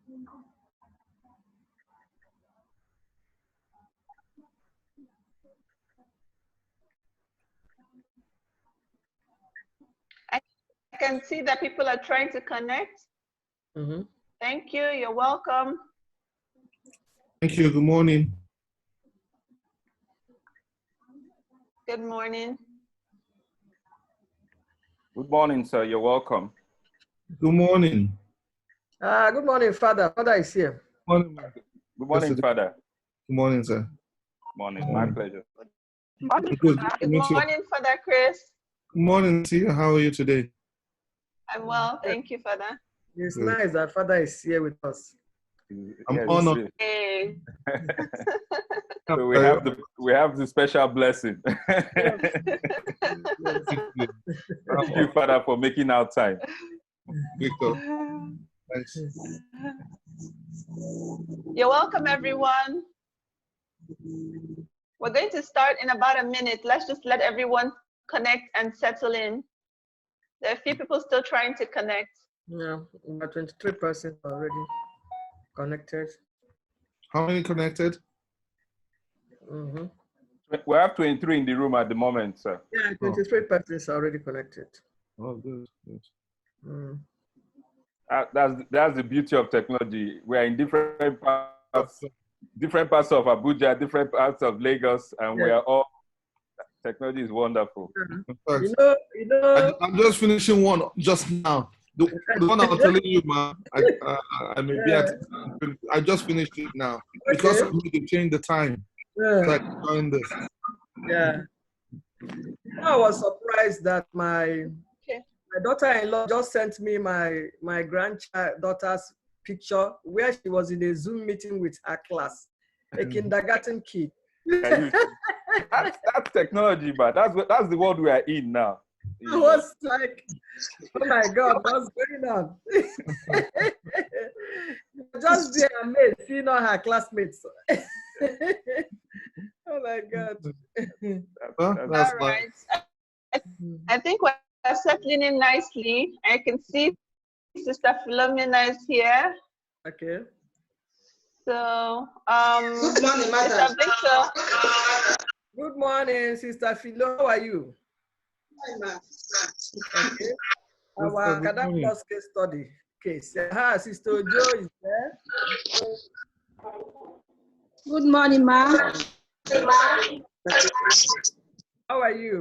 I can see that people are trying to connect. Thank you. You're welcome. Thank you. Good morning. Good morning. Good morning, sir. You're welcome. Good morning. Good morning, Father. Father is here. Good morning, Good morning, Father. Good morning, sir. Morning. My pleasure. Good morning, Father Chris. Good morning, Tia. How are you today? I'm well. Thank you, Father. It's nice that Father is here with us. I'm honored. Hey. So we have the special blessing. Thank you, Father, for making our time. Victor. Nice. You're welcome, everyone. We're going to start in about a minute. Let's just let everyone connect and settle in. There are a few people still trying to connect. Yeah, about 23% already connected. How many connected? We have 23 in the room at the moment, sir. Yeah, 23% already connected. Oh, good. That's the beauty of technology. We are in different parts of Abuja, different parts of Lagos, and we are all. Technology is wonderful. You know. I'm just finishing one just now. The one I was telling you, man. I may be at. I just finished it now because I need to change the time. So I can join this. Yeah. I was surprised that my daughter-in-law just sent me my granddaughter's picture where she was in a Zoom meeting with her class, a kindergarten kid. That's technology, but that's the world we are in now. I was like, oh my God, what's going on? Just be amazed, seeing all her classmates. Oh my God. All right. I think we're settling in nicely. I can see Sister Philomena is here. Okay. So, good morning, Madam. Good morning, Sister Philo. How are you? Hi, ma'am. Okay. Our AcadaPlus case study case. Sister Joe is there. Good morning, ma'am. How are you?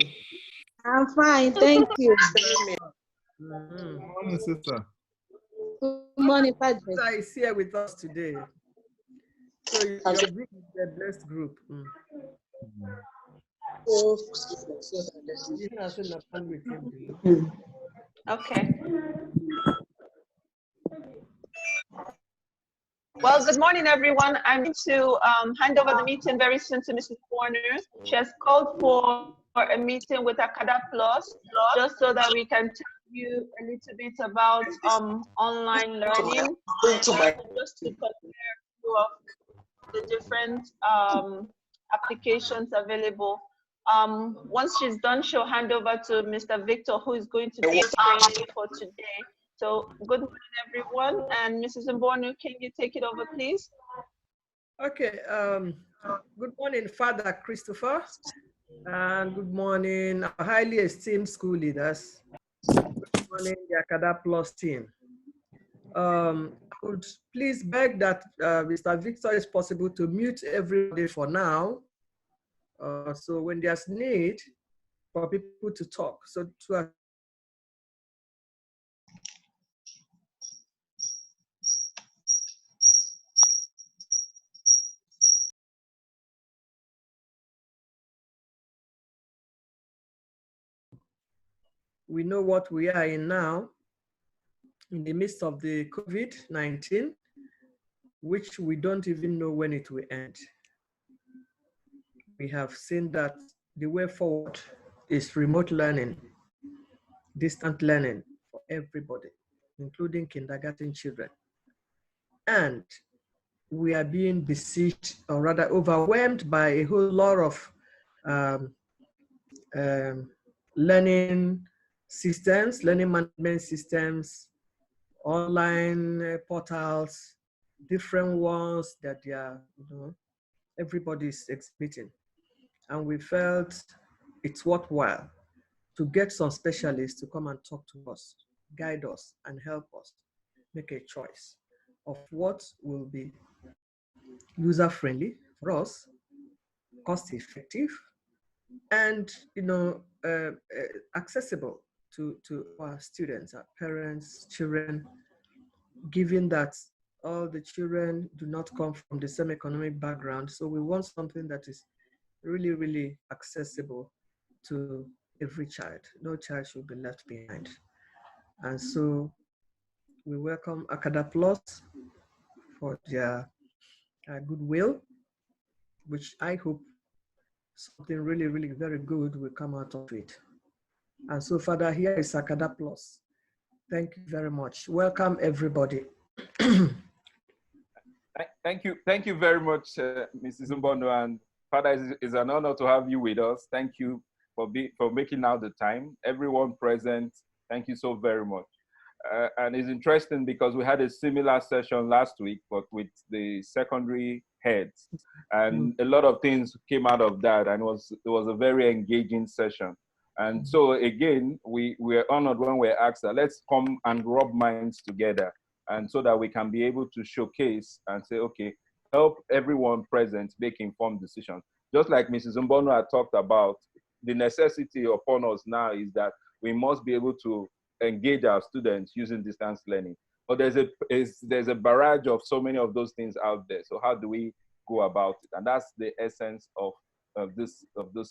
I'm fine, thank you. Good morning, sister. Good morning, Padre. Sister is here with us today. So your group is the best group. Okay. Well, good morning, everyone. I'm going to hand over the meeting very soon to Mrs. Warner. She has called for a meeting with AcadaPlus, just so that we can tell you a little bit about online learning, just to compare of the different applications available. Once she's done, she'll hand over to Mr. Victor, who is going to be training for today. So good morning, everyone. And Mrs. Mbonu, can you take it over, please? Okay. Good morning, Father Christopher. And good morning, our highly esteemed school leaders. Good morning, the AcadaPlus team. I would please beg that Mr. Victor is possible to mute everybody for now. So when there's need for people to talk, so to we know what we are in now, in the midst of the COVID-19, which we don't even know when it will end. We have seen that the way forward is remote learning, distant learning for everybody, including kindergarten children. And we are being besieged, or rather overwhelmed, by a whole lot of learning systems, learning management systems, online portals, different ones that they are, everybody's exhibiting. And we felt it's worthwhile to get some specialists to come and talk to us, guide us, and help us make a choice of what will be user-friendly for us, cost-effective, and accessible to our students, our parents, children, given that all the children do not come from the same economic background. So we want something that is really, really accessible to every child. No child should be left behind. And so we welcome AcadaPlus for their goodwill, which I hope something really, really very good will come out of it. And so, Father, here is AcadaPlus. Thank you very much. Welcome, everybody. Thank you very much, Mrs. Mbondo. And Father, it's an honor to have you with us. Thank you for making out the time. Everyone present, thank you so very much. And it's interesting because we had a similar session last week, but with the secondary heads, and a lot of things came out of that, and it was a very engaging session. And so again, we were honored when we were asked that let's come and rub minds together, and so that we can be able to showcase and say, okay, help everyone present make informed decisions. Just like Mrs. Mbono had talked about, the necessity upon us now is that we must be able to engage our students using distance learning. But there's a barrage of so many of those things out there. So how do we go about it? And that's the essence of this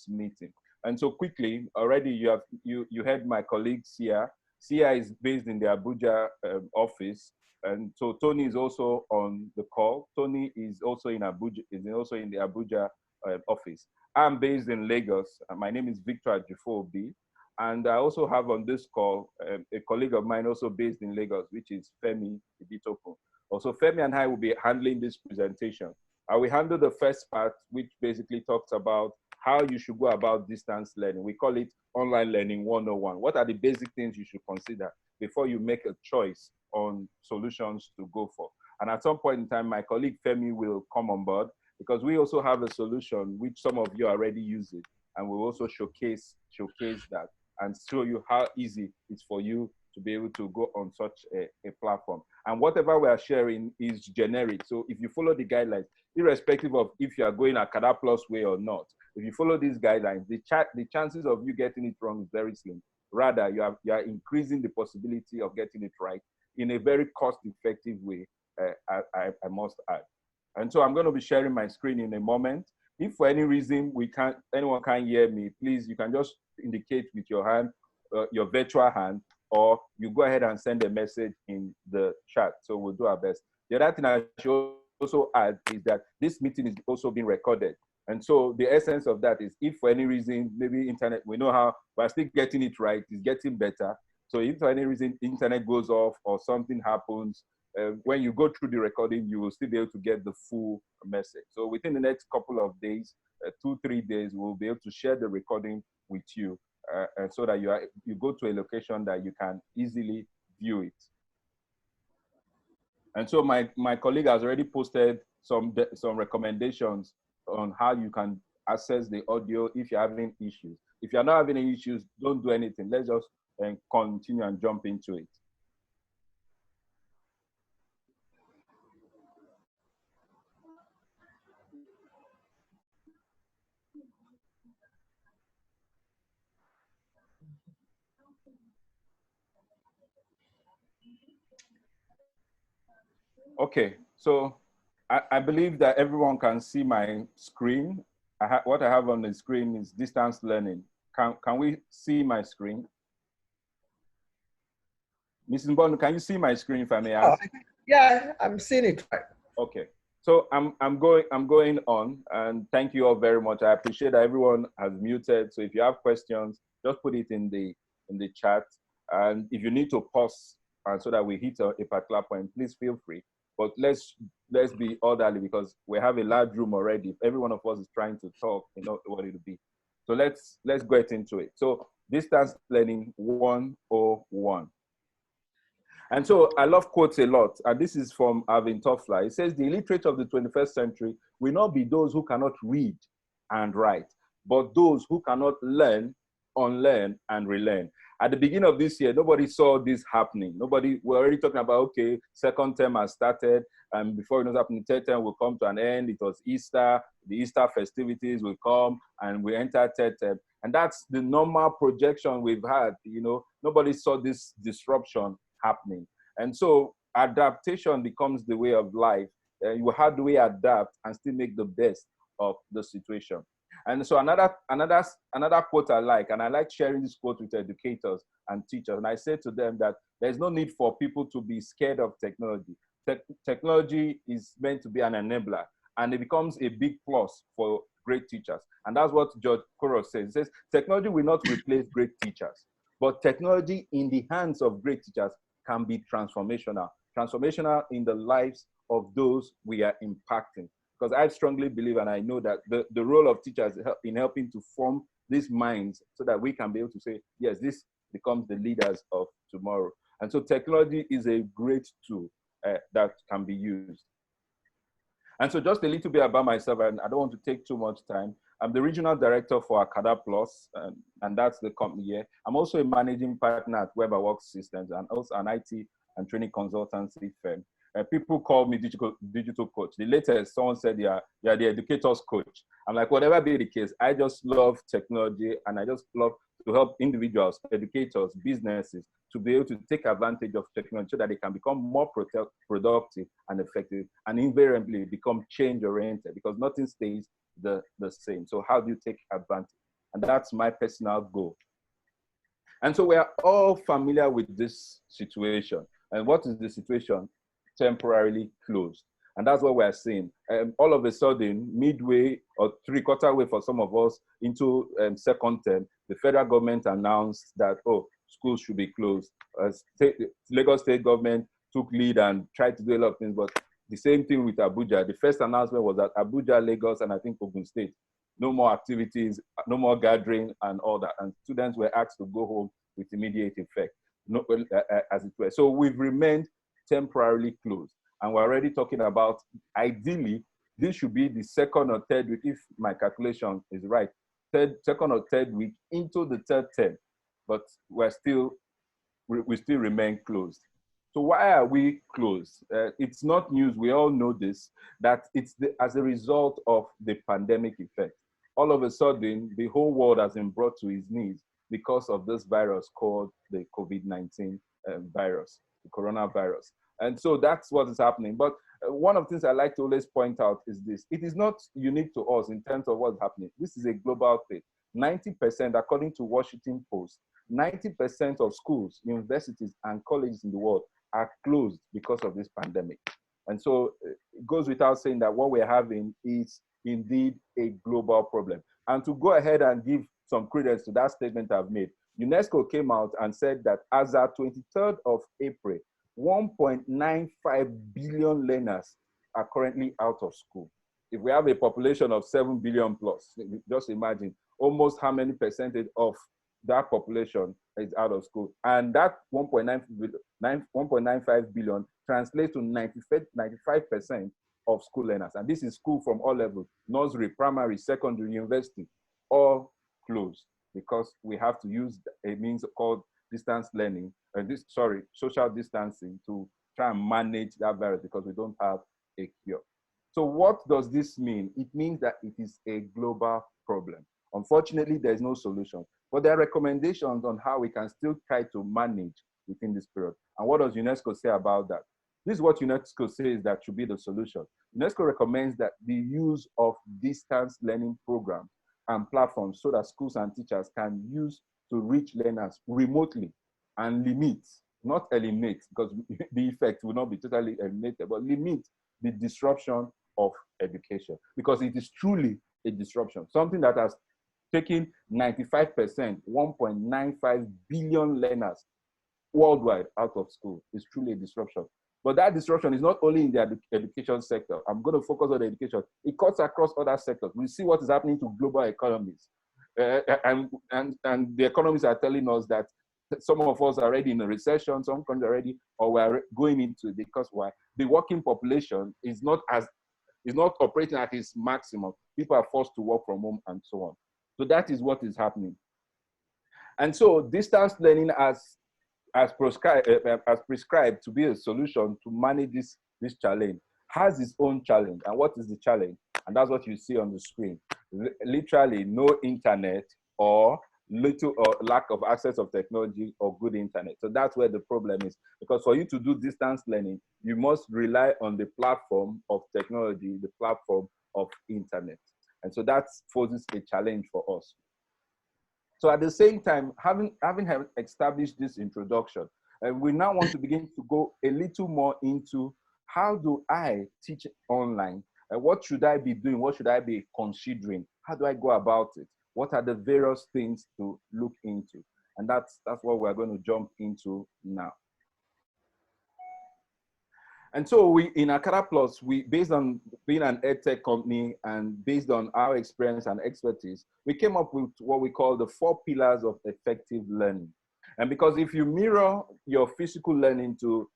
meeting. And so quickly, already you heard my colleague Sia. Sia is based in the Abuja office, and so Tony is also on the call. Tony is also in Abuja, is also in the Abuja office. I'm based in Lagos. My name is Victor Ajifobi. And I also have on this call a colleague of mine also based in Lagos, which is Femi Ibitopo. Also, Femi and I will be handling this presentation. I will handle the first part, which basically talks about how you should go about distance learning. We call it online learning 101. What are the basic things you should consider before you make a choice on solutions to go for? And at some point in time, my colleague Femi will come on board because we also have a solution which some of you already use it, and we'll also showcase that and show you how easy it's for you to be able to go on such a platform. And whatever we are sharing is generic. So if you follow the guidelines, irrespective of if you are going AcadaPlus way or not, if you follow these guidelines, the chances of you getting it wrong is very slim. Rather, you are increasing the possibility of getting it right in a very cost-effective way, I must add. And so I'm going to be sharing my screen in a moment. If for any reason anyone can't hear me, please, you can just indicate with your hand, your virtual hand, or you go ahead and send a message in the chat. So we'll do our best. The other thing I should also add is that this meeting is also being recorded. And so the essence of that is if for any reason, maybe internet, we know how we're still getting it right, it's getting better. So if for any reason internet goes off or something happens, when you go through the recording, you will still be able to get the full message. So within the next couple of days, 2-3 days, we'll be able to share the recording with you, and so that you go to a location that you can easily view it. And so my colleague has already posted some recommendations on how you can access the audio if you're having issues. If you're not having any issues, don't do anything. Let's just continue and jump into it. Okay, so I believe that everyone can see my screen. What I have on the screen is distance learning. Can we see my screen? Mrs. Bond, can you see my screen, if I may ask? Yeah, I'm seeing it. Okay, so I'm going on, and thank you all very much. I appreciate that everyone has muted. So if you have questions, just put it in the chat. And if you need to pause so that we hit a particular point, please feel free. But let's be orderly because we have a large room already. Every one of us is trying to talk, you know what it'll be. So let's get into it. So distance learning 101. And so I love quotes a lot. And this is from Alvin Toffler. It says, the illiterate of the 21st century will not be those who cannot read and write, but those who cannot learn, unlearn, and relearn. At the beginning of this year, nobody saw this happening. We're already talking about, okay, second term has started, and before it was happening, third term will come to an end. It was Easter, the Easter festivities will come, and we enter third term. And that's the normal projection we've had. Nobody saw this disruption happening. And so adaptation becomes the way of life. How do we adapt and still make the best of the situation? And so another quote I like, and I like sharing this quote with educators and teachers. And I say to them that there's no need for people to be scared of technology. Technology is meant to be an enabler, and it becomes a big plus for great teachers. And that's what George Soros says. He says, technology will not replace great teachers, but technology in the hands of great teachers can be transformational in the lives of those we are impacting. Because I strongly believe, and I know that the role of teachers in helping to form these minds so that we can be able to say, yes, this becomes the leaders of tomorrow. And so technology is a great tool that can be used. And so just a little bit about myself, and I don't want to take too much time. I'm the regional director for AcadaPlus, and that's the company here. I'm also a managing partner at WebWorks Systems, and also an IT and training consultancy firm. People call me digital coach. The latest, someone said, you're the educator's coach. I'm like, whatever be the case, I just love technology, and I just love to help individuals, educators, businesses to be able to take advantage of technology so that they can become more productive and effective, and invariably become change-oriented, because nothing stays the same. So how do you take advantage? And that's my personal goal. And so we are all familiar with this situation. And what is the situation? Temporarily closed. And that's what we're seeing. All of a sudden, midway or three-quarter way for some of us into second term, the federal government announced that, schools should be closed. Lagos state government took lead and tried to do a lot of things, but the same thing with Abuja. The first announcement was that Abuja, Lagos, and I think Ogun State, no more activities, no more gathering and all that. And students were asked to go home with immediate effect, as it were. So we've remained temporarily closed. And we're already talking about, ideally, this should be the second or third week, if my calculation is right, second or third week into the third term. But we still remain closed. So why are we closed? It's not news, we all know this, that it's as a result of the pandemic effect. All of a sudden, the whole world has been brought to its knees because of this virus called the COVID-19 virus, the coronavirus. And so that's what is happening. But one of the things I like to always point out is this. It is not unique to us in terms of what's happening. This is a global thing. 90%, according to Washington Post, 90% of schools, universities, and colleges in the world are closed because of this pandemic. And so it goes without saying that what we're having is indeed a global problem. And to go ahead and give some credence to that statement I've made, UNESCO came out and said that as at 23rd of April, 1.95 billion learners are currently out of school. If we have a population of 7 billion plus, just imagine almost how many percentage of that population is out of school. And that 1.95 billion translates to 95% of school learners. And this is school from all levels, nursery, primary, secondary, university, all closed, because we have to use a means called distance learning, social distancing, to try and manage that virus, because we don't have a cure. So what does this mean? It means that it is a global problem. Unfortunately, there's no solution, but there are recommendations on how we can still try to manage within this period. And what does UNESCO say about that? This is what UNESCO says that should be the solution. UNESCO recommends that the use of distance learning programs and platforms so that schools and teachers can use to reach learners remotely and limit, not eliminate, because the effect will not be totally eliminated, but limit the disruption of education, because it is truly a disruption, something that has taken 95%, 1.95 billion learners worldwide out of school. Is truly a disruption. But that disruption is not only in the education sector. I'm going to focus on education. It cuts across other sectors. We see what is happening to global economies. And the economists are telling us that some of us are already in a recession, some countries already, or we're going into it because why? The working population is not operating at its maximum. People are forced to work from home and so on. So that is what is happening. And so distance learning as prescribed to be a solution to manage this challenge has its own challenge. And what is the challenge? And that's what you see on the screen. Literally no internet or little or lack of access of technology or good internet. So that's where the problem is. Because for you to do distance learning, you must rely on the platform of technology, the platform of internet. And so that poses a challenge for us. So at the same time, having established this introduction, we now want to begin to go a little more into how do I teach online? What should I be doing? What should I be considering? How do I go about it? What are the various things to look into? And that's what we're going to jump into now. And so we, in AcadaPlus, based on being an edtech company and based on our experience and expertise, we came up with what we call the 4 pillars of effective learning. And because if you mirror your physical learning to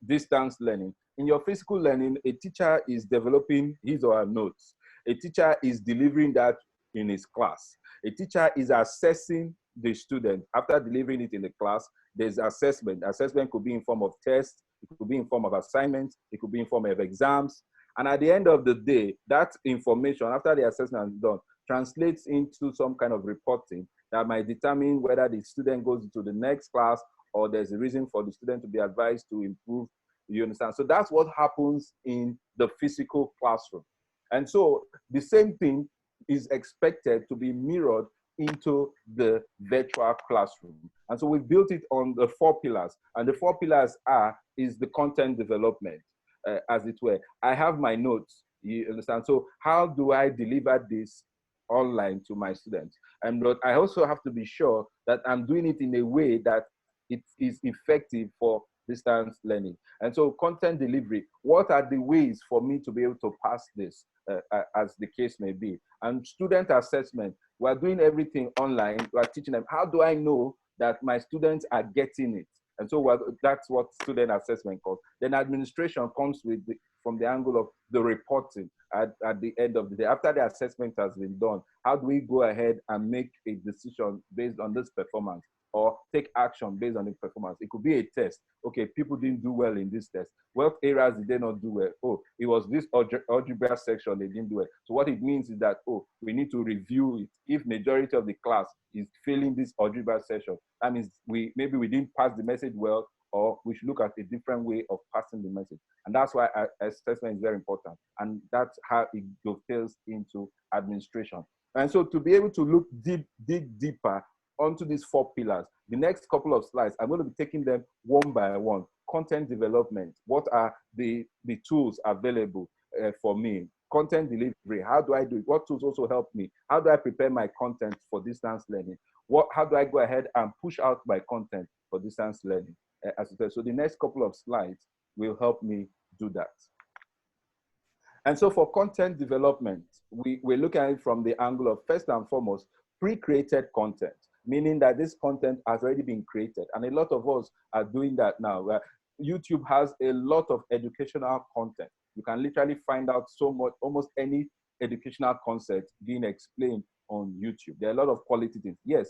distance learning, in your physical learning, a teacher is developing his or her notes. A teacher is delivering that in his class. A teacher is assessing the student. After delivering it in the class, there's assessment. Assessment could be in form of tests, it could be in form of assignments, it could be in form of exams. And at the end of the day, that information, after the assessment is done, translates into some kind of reporting that might determine whether the student goes to the next class or there's a reason for the student to be advised to improve. You understand? So that's what happens in the physical classroom. And so the same thing is expected to be mirrored into the virtual classroom. And so we built it on the 4 pillars. And the 4 pillars is the content development, as it were. I have my notes, you understand? So how do I deliver this online to my students? But I also have to be sure that I'm doing it in a way that it is effective for distance learning. And so content delivery, what are the ways for me to be able to pass this, as the case may be? And student assessment, we're doing everything online. We're teaching them, how do I know that my students are getting it? And so that's what student assessment calls. Then administration comes from the angle of the reporting at the end of the day. After the assessment has been done, how do we go ahead and make a decision based on this performance, or take action based on the performance? It could be a test. Okay, people didn't do well in this test. What areas did they not do well? Oh, it was this algebra section they didn't do well. So what it means is that, oh, we need to review it. If majority of the class is failing this algebra section, that means maybe we didn't pass the message well, or we should look at a different way of passing the message. And that's why assessment is very important. And that's how it dovetails into administration. And so to be able to dig deeper onto these 4 pillars, the next couple of slides, I'm going to be taking them one by one. Content development, what are the tools available for me? Content delivery, how do I do it? What tools also help me? How do I prepare my content for distance learning? How do I go ahead and push out my content for distance learning? So the next couple of slides will help me do that. And so for content development, we're looking at it from the angle of, first and foremost, pre-created content, meaning that this content has already been created. And a lot of us are doing that now. YouTube has a lot of educational content. You can literally find out so much, almost any educational concept being explained on YouTube. There are a lot of quality things. Yes,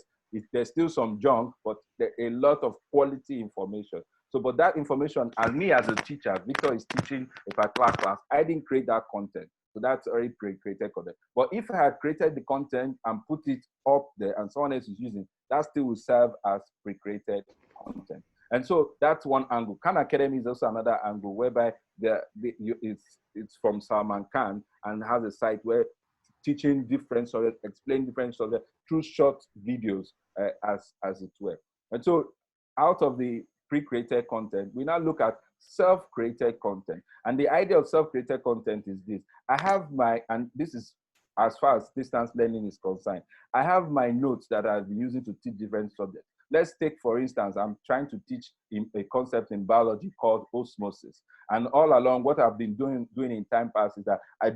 there's still some junk, but there are a lot of quality information. So, but that information, and me as a teacher, Victor is teaching a particular class, I didn't create that content. So that's already pre-created content. But if I had created the content and put it up there and someone else is using, that still will serve as pre-created content. And so that's one angle. Khan Academy is also another angle, whereby it's from Salman Khan and has a site where teaching different subjects, explain different subjects through short videos, as it were. And so out of the pre-created content, we now look at self-created content. And the idea of self-created content is this. I have and this is as far as distance learning is concerned, I have my notes that I've been using to teach different subjects. Let's take, for instance, I'm trying to teach a concept in biology called osmosis. And all along, what I've been doing in time past is that I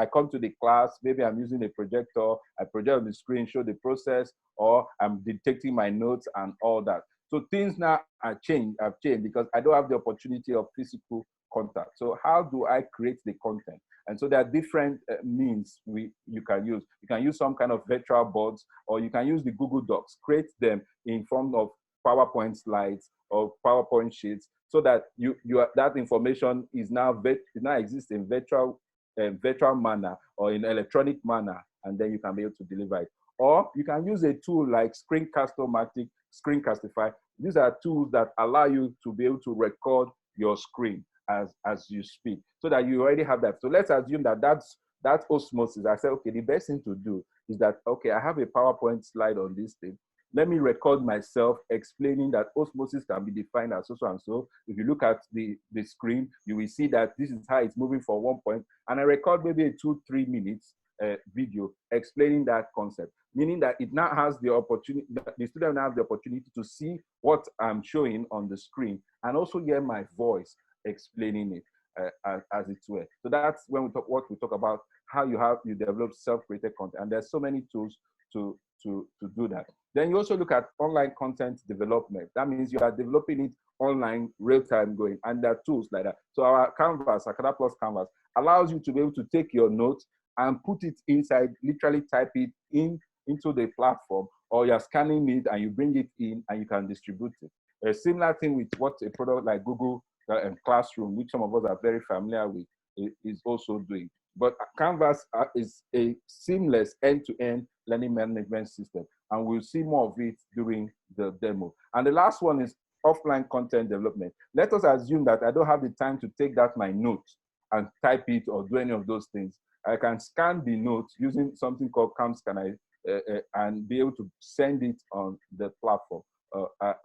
come to the class, maybe I'm using a projector, I project on the screen, show the process, or I'm dictating my notes and all that. So things now have changed because I don't have the opportunity of physical contact. So how do I create the content? And so there are different means you can use. You can use some kind of virtual boards, or you can use the Google Docs, create them in form of PowerPoint slides or PowerPoint sheets, so that that information is now exists in virtual manner or in electronic manner, and then you can be able to deliver it. Or you can use a tool like Screencast-O-Matic, Screencastify. These are tools that allow you to be able to record your screen as you speak, so that you already have that. So let's assume that that's osmosis. I said, okay, the best thing to do is that, okay, I have a PowerPoint slide on this thing. Let me record myself explaining that osmosis can be defined as so and so. If you look at the screen, you will see that this is how it's moving for 1 point. And I record maybe a 2-3 minutes video explaining that concept, meaning that it now has the opportunity, the student now has the opportunity to see what I'm showing on the screen and also hear my voice explaining it as it were. So that's when we talk about how you develop self-created content, and there's so many tools to do that. Then you also look at online content development. That means you are developing it online, real-time going, and there are tools like that. So our Canvas, AcadaPlus Canvas, allows you to be able to take your notes and put it inside, literally type it into the platform, or you're scanning it and you bring it in and you can distribute it. A similar thing with what a product like Google Classroom, which some of us are very familiar with, is also doing. But Canvas is a seamless end-to-end learning management system, and we'll see more of it during the demo. And the last one is offline content development. Let us assume that I don't have the time to take my notes and type it or do any of those things. I can scan the notes using something called CamScan and be able to send it on the platform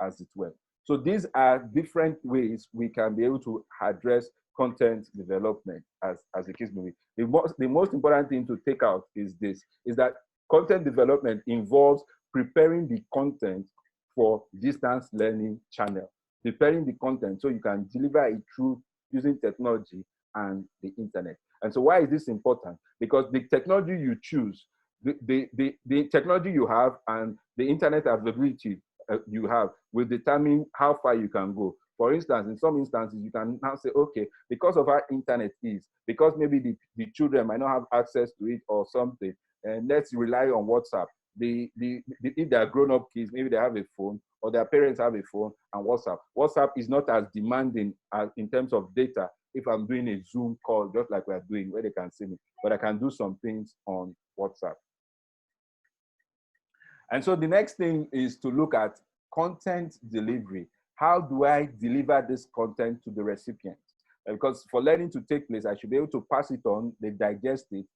as it were. So these are different ways we can be able to address content development as the case may be. The most important thing to take out is that content development involves preparing the content for distance learning channel, preparing the content so you can deliver it through using technology and the internet. And so why is this important? Because the technology you choose, the technology you have and the internet availability you have will determine how far you can go. For instance, in some instances, you can now say, okay, because of how internet is, because maybe the children might not have access to it or something, and let's rely on WhatsApp. If they are grown-up kids, maybe they have a phone, or their parents have a phone and WhatsApp. WhatsApp is not as demanding as in terms of data if I'm doing a Zoom call, just like we're doing, where they can see me, but I can do some things on WhatsApp. And so the next thing is to look at content delivery. How do I deliver this content to the recipient? Because for learning to take place, I should be able to pass it on, they digest it,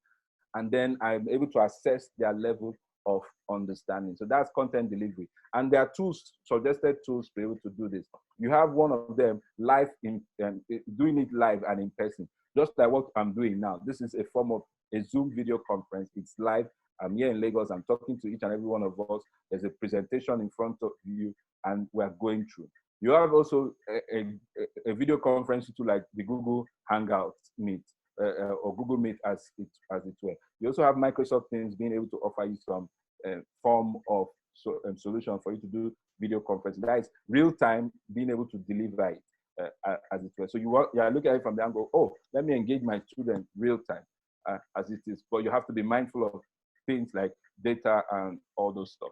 and then I'm able to assess their level of understanding. So that's content delivery. And there are tools, suggested tools to be able to do this. You have one of them live, doing it live and in person, just like what I'm doing now. This is a form of a Zoom video conference. It's live. I'm here in Lagos. I'm talking to each and every one of us. There's a presentation in front of you, and we're going through. You have also a video conference tool like the Google Hangout Meet or Google Meet as it were. You also have Microsoft Teams being able to offer you some form of solution for you to do video conference. That is real time, being able to deliver it as it were. So you are looking at it from the angle, oh, let me engage my student real time as it is. But you have to be mindful of things like data and all those stuff.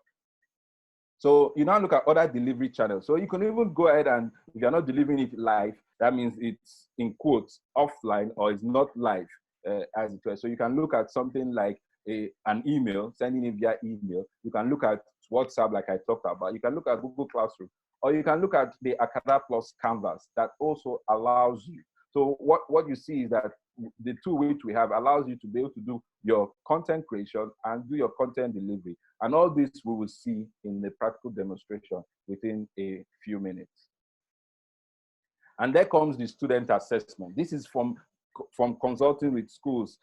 So you now look at other delivery channels. So you can even go ahead and, if you're not delivering it live, that means it's in quotes offline or it's not live as it were. So you can look at something like an email, sending it via email. You can look at WhatsApp like I talked about. You can look at Google Classroom, or you can look at the AcadaPlus Canvas that also allows you. So what you see is that the tool which we have allows you to be able to do your content creation and do your content delivery. And all this we will see in the practical demonstration within a few minutes. And there comes the student assessment. This is from consulting with schools.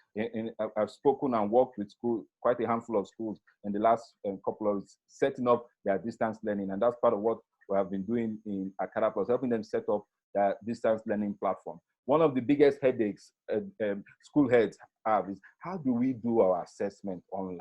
I've spoken and worked with schools, quite a handful of schools in the last couple of weeks, setting up their distance learning. And that's part of what we have been doing in AcadaPlus, helping them set up their distance learning platform. One of the biggest headaches school heads have is, how do we do our assessment online?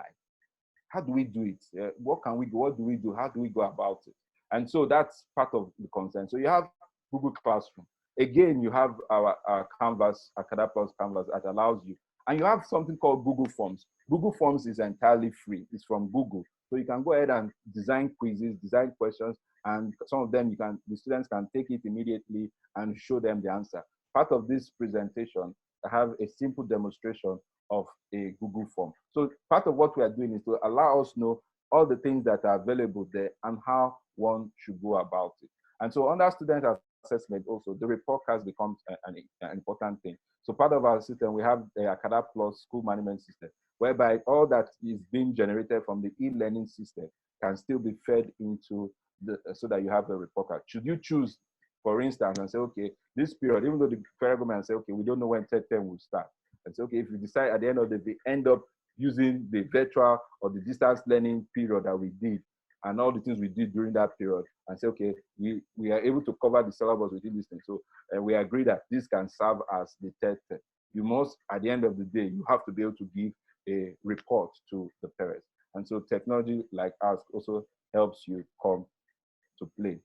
How do we do it? What can we do? What do we do? How do we go about it? And so that's part of the concern. So you have Google Classroom. Again, you have our Canvas, AcadaPlus Canvas that allows you. And you have something called Google Forms. Google Forms is entirely free. It's from Google. So you can go ahead and design quizzes, design questions, and some of them the students can take it immediately and show them the answer. Part of this presentation, I have a simple demonstration of a Google form. So part of what we are doing is to allow us know all the things that are available there and how one should go about it. And so under student assessment also, the report has become an important thing. So part of our system, we have the AcadaPlus school management system, whereby all that is being generated from the e-learning system can still be fed into so that you have a report card. Should you choose, for instance, and say, okay, this period, even though the federal government say, okay, we don't know when third term will start. And say, okay, if you decide at the end of the day, end up using the virtual or the distance learning period that we did and all the things we did during that period, and say, okay, we are able to cover the syllabus within this thing. So we agree that this can serve as the third term. You must, at the end of the day, you have to be able to give a report to the parents. And so technology like ours also helps you come to play.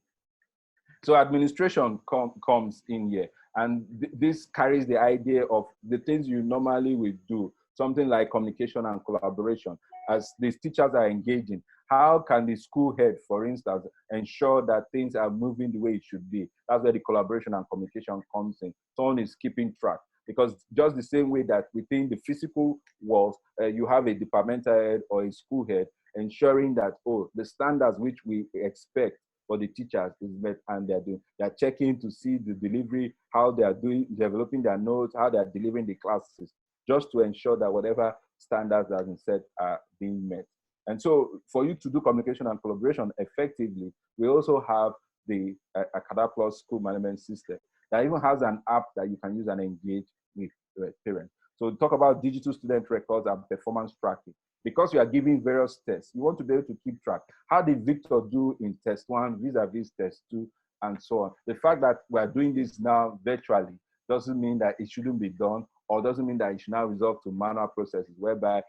So administration comes in here, and this carries the idea of the things you normally would do, something like communication and collaboration. As these teachers are engaging, how can the school head, for instance, ensure that things are moving the way it should be? That's where the collaboration and communication comes in. Someone is keeping track. Because just the same way that within the physical walls, you have a departmental head or a school head ensuring that, oh, the standards which we expect for the teachers is met, and they're checking to see the delivery, how they are doing, developing their notes, how they are delivering the classes, just to ensure that whatever standards that have been set are being met. And so for you to do communication and collaboration effectively, we also have the AcadaPlus school management system that even has an app that you can use and engage with parents. So talk about digital student records and performance tracking. Because you are giving various tests, you want to be able to keep track. How did Victor do in test 1 vis-a-vis test 2 and so on? The fact that we are doing this now virtually doesn't mean that it shouldn't be done, or doesn't mean that it should now resort to manual processes whereby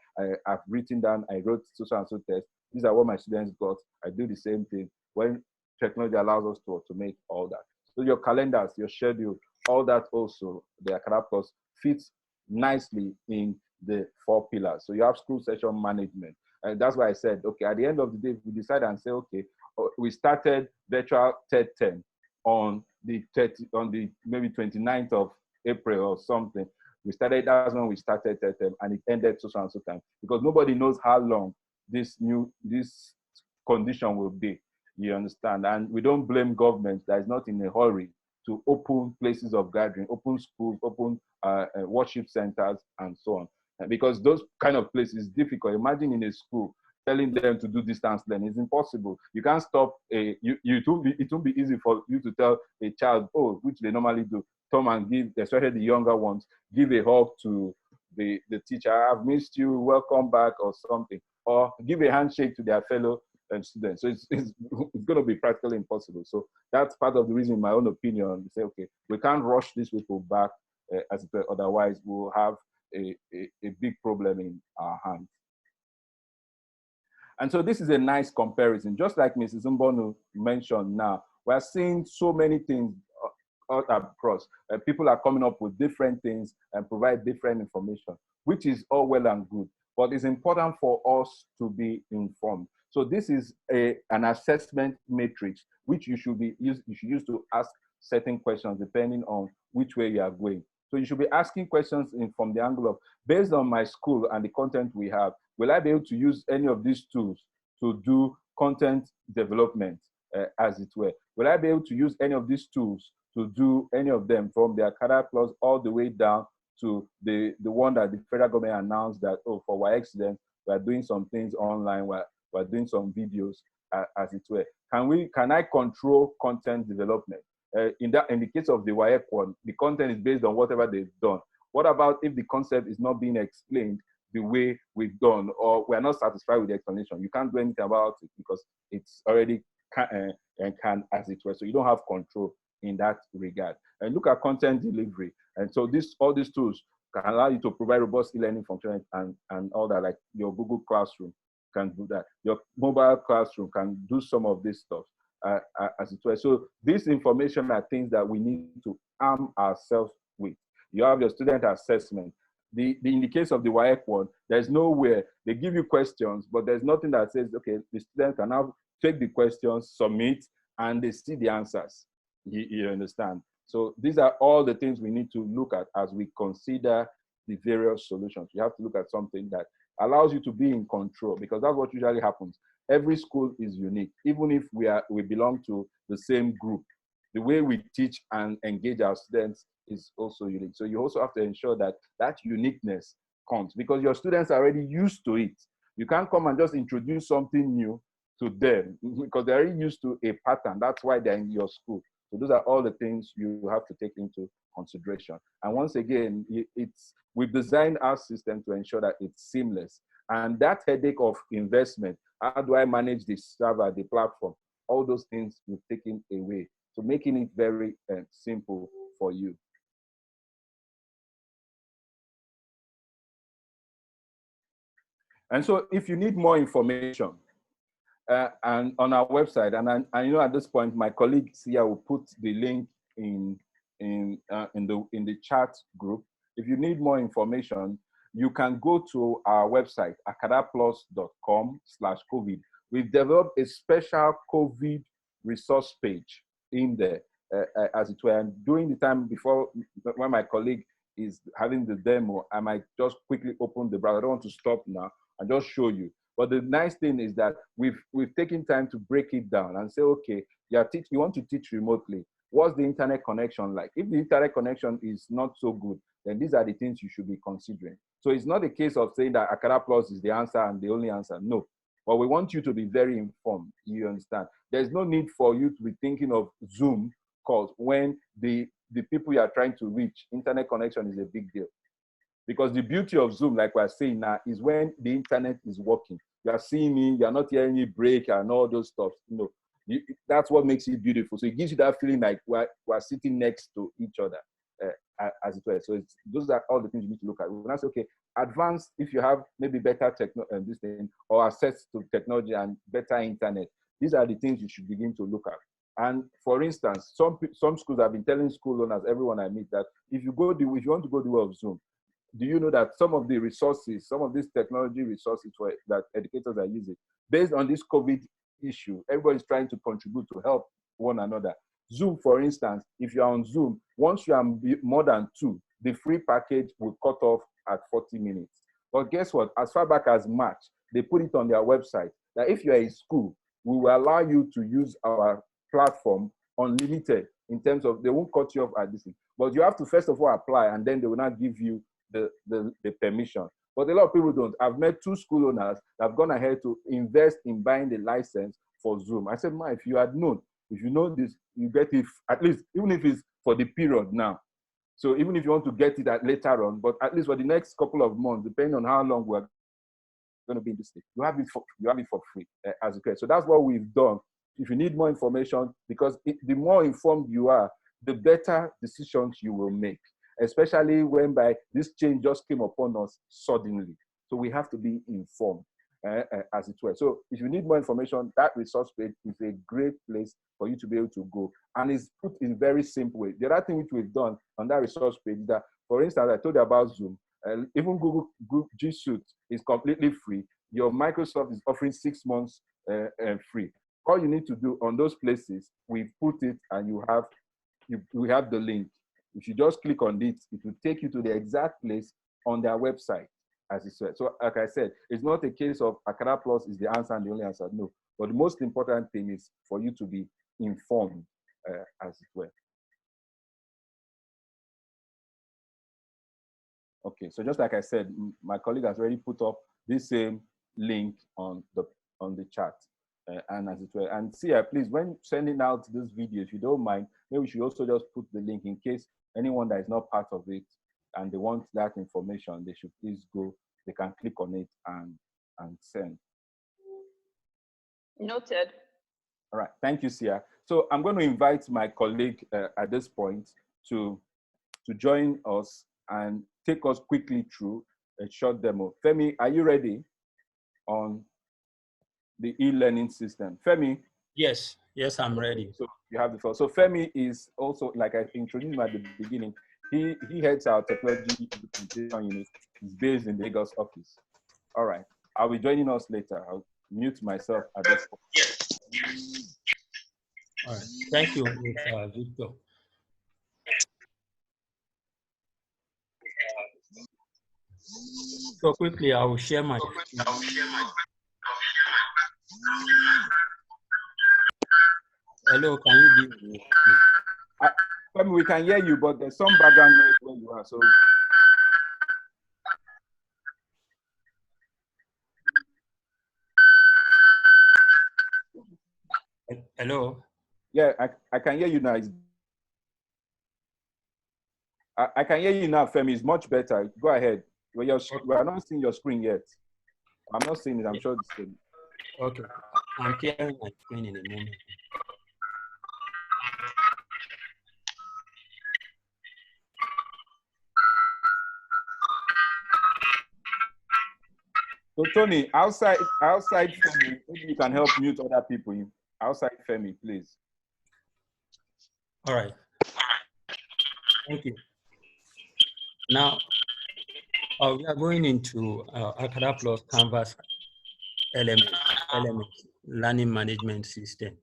I've written down, I wrote so and so test. These are what my students got. I do the same thing when technology allows us to automate all that. So your calendars, your schedule, all that also, the AcadaPlus fits nicely in the 4 pillars. So you have school session management. And that's why I said, okay, at the end of the day, we decide and say, okay, we started virtual third term on the maybe 29th of April or something. That's when we started third term, and it ended so and so time, because nobody knows how long this condition will be. You understand? And we don't blame government that is not in a hurry to open places of gathering, open schools, open worship centers, and so on. Because those kind of places is difficult. Imagine in a school telling them to do distance learning. It's impossible. You can't stop. It won't be easy for you to tell a child, oh, which they normally do, come and give, especially the younger ones, give a hug to the teacher. I've missed you, welcome back, or something. Or give a handshake to their fellow students. So it's going to be practically impossible. So that's part of the reason, in my own opinion, we say, okay, we can't rush these people back, otherwise we'll have a big problem in our hands. And so this is a nice comparison. Just like Mrs. Mbono mentioned now, we're seeing so many things all across. People are coming up with different things and provide different information, which is all well and good. But it's important for us to be informed. So this is an assessment matrix, which you should use to ask certain questions depending on which way you are going. So you should be asking questions from the angle of, based on my school and the content we have, will I be able to use any of these tools to do content development, as it were? Will I be able to use any of these tools to do any of them, from the AcadaPlus all the way down to the one that the federal government announced that, oh, for WAEC students, we're doing some things online, we're doing some videos, as it were. Can I control content development? In the case of the WAEC one, the content is based on whatever they've done. What about if the concept is not being explained the way we've done, or we're not satisfied with the explanation? You can't do anything about it because it's already can, as it were. So you don't have control in that regard. And look at content delivery. And so all these tools can allow you to provide robust e-learning functionality and all that, like your Google Classroom can do that. Your mobile classroom can do some of this stuff. as it were. So this information are things that we need to arm ourselves with. You have your student assessment. In the case of the WAEC one, there's nowhere, they give you questions, but there's nothing that says, okay, the student can now take the questions, submit, and they see the answers. You understand? So these are all the things we need to look at as we consider the various solutions. You have to look at something that allows you to be in control, because that's what usually happens. Every school is unique. Even if we belong to the same group, the way we teach and engage our students is also unique. So you also have to ensure that that uniqueness comes, because your students are already used to it. You can't come and just introduce something new to them because they're already used to a pattern. That's why they're in your school. So those are all the things you have to take into consideration. And once again, we've designed our system to ensure that it's seamless. And that headache of investment, how do I manage the server, the platform, all those things we've taken away. So making it very simple for you. And so if you need more information, and on our website, and I know at this point my colleague Sia will put the link in the chat group. If you need more information, you can go to our website, acadaplus.com/COVID. We've developed a special COVID resource page in there, as it were. And during the time before, when my colleague is having the demo, I might just quickly open the browser. I don't want to stop now and just show you. But the nice thing is that we've taken time to break it down and say, okay, you want to teach remotely. What's the internet connection like? If the internet connection is not so good, then these are the things you should be considering. So it's not a case of saying that AcadaPlus is the answer and the only answer. No. But we want you to be very informed. You understand? There's no need for you to be thinking of Zoom calls when the people you are trying to reach, internet connection is a big deal. Because the beauty of Zoom, like we're saying now, is when the internet is working. You are seeing me, you're not hearing me break and all those stuff. You know, that's what makes it beautiful. So it gives you that feeling like we're sitting next to each other, as it were. So those are all the things you need to look at. When I say, okay, advanced, if you have maybe better this thing, or access to technology and better internet, these are the things you should begin to look at. And for instance, some schools have been telling school owners, everyone I meet, that if you want to go the way of Zoom, do you know that some of the resources, some of these technology resources that educators are using, based on this COVID issue, everybody's trying to contribute to help one another. Zoom, for instance, if you're on Zoom, once you are more than 2, the free package will cut off at 40 minutes. But guess what? As far back as March, they put it on their website that if you're a school, we will allow you to use our platform unlimited in terms of, they won't cut you off at this thing. But you have to first of all apply, and then they will not give you the permission. But a lot of people don't. I've met 2 school owners that have gone ahead to invest in buying the license for Zoom. I said, Ma, if you had known, if you know this, you get it at least, even if it's for the period now. So even if you want to get it later on, but at least for the next couple of months, depending on how long we're going to be in this state, you have it for free, as okay. So that's what we've done. If you need more information, because the more informed you are, the better decisions you will make, especially when this change just came upon us suddenly. So we have to be informed, as it were. So if you need more information, that resource page is a great place for you to be able to go. And it's put in very simple way. The other thing which we've done on that resource page is that, for instance, I told you about Zoom. Even Google G Suite is completely free. Your Microsoft is offering 6 months free. All you need to do on those places, we put it, and we have the link. If you just click on it, it will take you to the exact place on their website, as it said. So like I said, it's not a case of AcadaPlus is the answer and the only answer. No. But the most important thing is for you to be informed, as it were. Okay, so just like I said, my colleague has already put up this same link on the chat, and as it were. And Sia, please, when sending out this video, if you don't mind, maybe we should also just put the link in case anyone that is not part of it and they want that information, they should please go. They can click on it and send. Noted. All right, thank you, Sia. So I'm going to invite my colleague at this point to join us and take us quickly through a short demo. Femi, are you ready on the e-learning system? Femi? Yes. Yes, I'm ready. So you have the floor. So Femi is also, like I introduced him at the beginning, he heads our technology implementation unit. He's based in the Lagos office. All right. I'll be joining us later. I'll mute myself at this point. All right. Thank you, Mr. Victor. So quickly, I will share my screen. Hello, can you give me? Femi, we can hear you, but there's some background noise where you are. So Hello. yeah, I can hear you now. I can hear you now, Femi. It's much better. Go ahead. We are not seeing your screen yet. I'm not seeing it. I'm sure it's good. Okay. I'm clearing my screen in a moment. So Tony, outside Femi, maybe you can help mute other people. Outside Femi, please. All right. Thank you. Now, we are going into AcadaPlus Canvas element learning management system.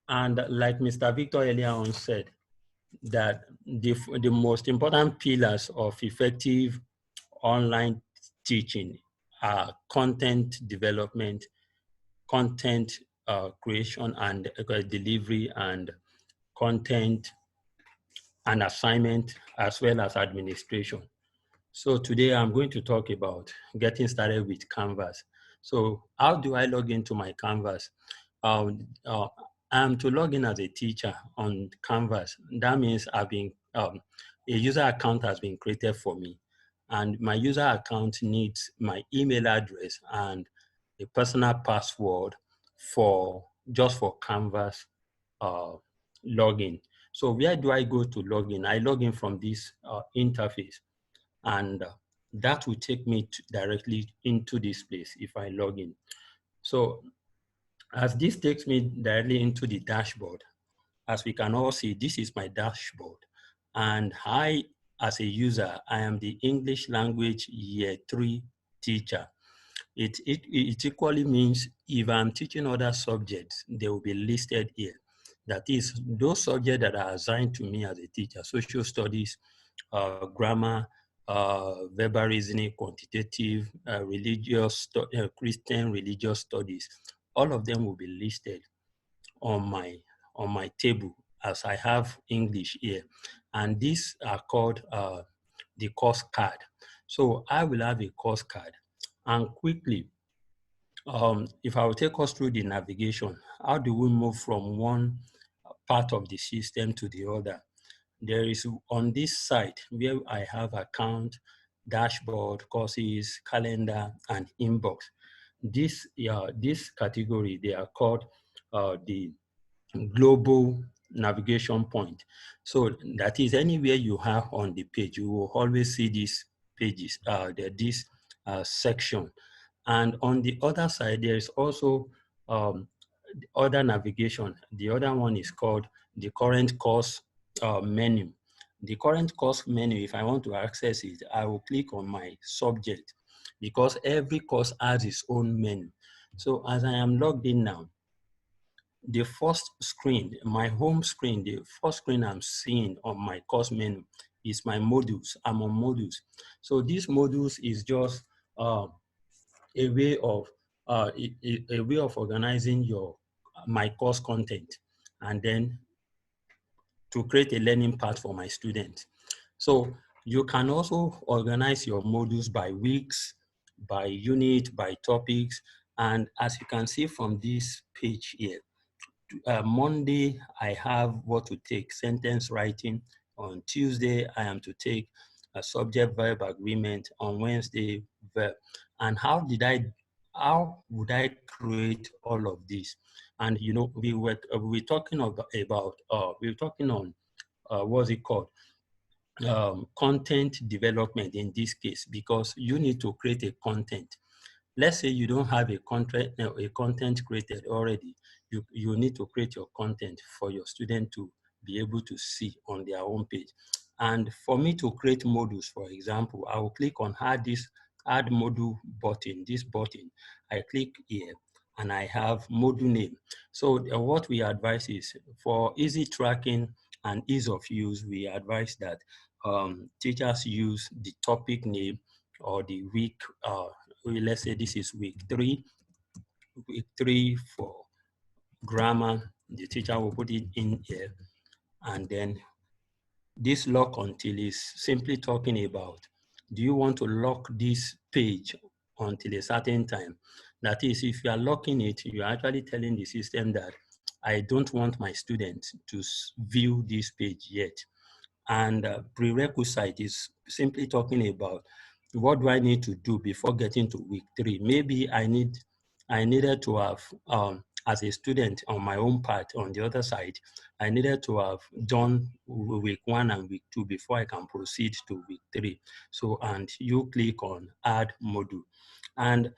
And like Mr. Victor earlier on said, that the most important pillars of effective online teaching are content development, content creation and delivery, and content and assignment, as well as administration. So today I'm going to talk about getting started with Canvas. So how do I log into my Canvas? I'm to log in as a teacher on Canvas. That means a user account has been created for me. And my user account needs my email address and a personal password just for Canvas login. So where do I go to log in? I log in from this interface, and that will take me directly into this place if I log in. So as this takes me directly into the dashboard, as we can all see, this is my dashboard. And I, as a user, I am the English language year 3 teacher. It equally means if I'm teaching other subjects, they will be listed here. That is, those subjects that are assigned to me as a teacher: social studies, grammar, verbal reasoning, quantitative, Christian religious studies. All of them will be listed on my table, as I have English here. And these are called the course card. So I will have a course card. And quickly, if I will take us through the navigation, how do we move from one part of the system to the other? There is on this side where I have account, dashboard, courses, calendar, and inbox. This category, they are called the global navigation point. So that is, anywhere you have on the page, you will always see these pages, this section. And on the other side, there is also other navigation. The other one is called the current course menu. The current course menu, if I want to access it, I will click on my subject, because every course has its own menu. So as I am logged in now, the first screen, my home screen, the first screen I'm seeing on my course menu is my modules. I'm on modules. So these modules is just a way of organizing my course content, and then to create a learning path for my students. So you can also organize your modules by weeks, by unit, by topics. And as you can see from this page here, Monday, I have what to take, sentence writing. On Tuesday, I am to take a subject-verb agreement. On Wednesday, verb. And how would I create all of this? And you know, we were talking about we were talking on what's it called? Content development in this case, because you need to create a content. Let's say you don't have a content created already. you need to create your content for your student to be able to see on their own page. And for me to create modules, for example, I will click on add module button, this button. I click here and I have module name. So what we advise is for easy tracking and ease of use, we advise that teachers use the topic name or the week, let's say this is week 3 for grammar. The teacher will put it in here, and then this lock until is simply talking about, do you want to lock this page until a certain time? That is, if you are locking it, you're actually telling the system that I don't want my students to view this page yet. And prerequisite is simply talking about, what do I need to do before getting to week 3? Maybe I needed to have, as a student on my own part, on the other side, I needed to have done week 1 and week 2 before I can proceed to week 3. So, and you click on add module. And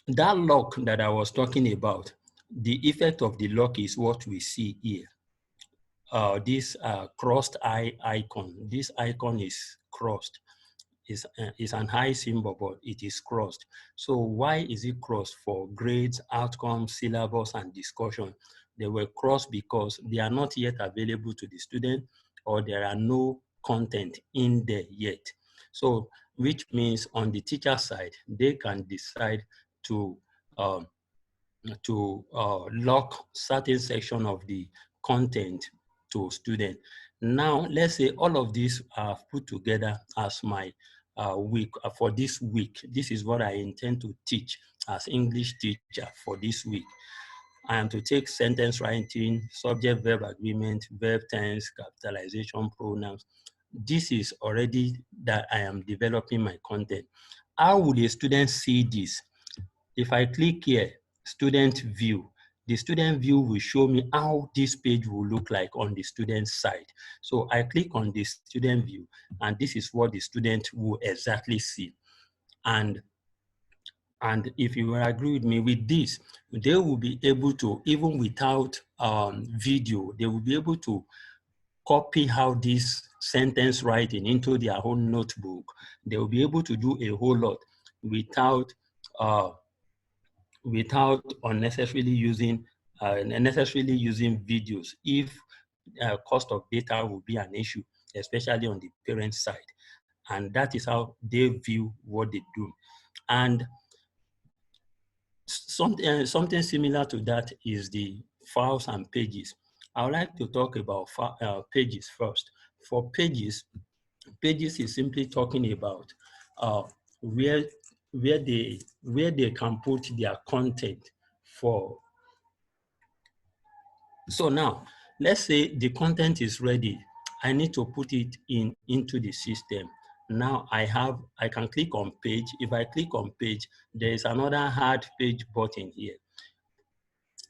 that lock that I was talking about, the effect of the lock is what we see here. This crossed eye icon. This icon is crossed. Is an high symbol, but it is crossed. So why is it crossed? For grades, outcomes, syllabus, and discussion. They were crossed because they are not yet available to the student, or there are no content in there yet. So, which means on the teacher side, they can decide to lock certain section of the content to student. Now, let's say all of these are put together as my week for this week. This is what I intend to teach as English teacher for this week. I am to take sentence writing, subject verb agreement, verb tense, capitalization, pronouns. This is already that I am developing my content. How would a student see this? If I click here, student view, the student view will show me how this page will look like on the student side. So I click on the student view, and this is what the student will exactly see. And if you will agree with me with this, they will be able to, even without video, they will be able to copy how this sentence writing into their own notebook. They will be able to do a whole lot without unnecessarily using videos, if cost of data will be an issue, especially on the parent side. And that is how they view what they do. And something similar to that is the files and pages. I would like to talk about pages first. For pages is simply talking about where they can put their content for. So now, let's say the content is ready. I need to put it into the system. Now I can click on page. If I click on page, there is another add page button here.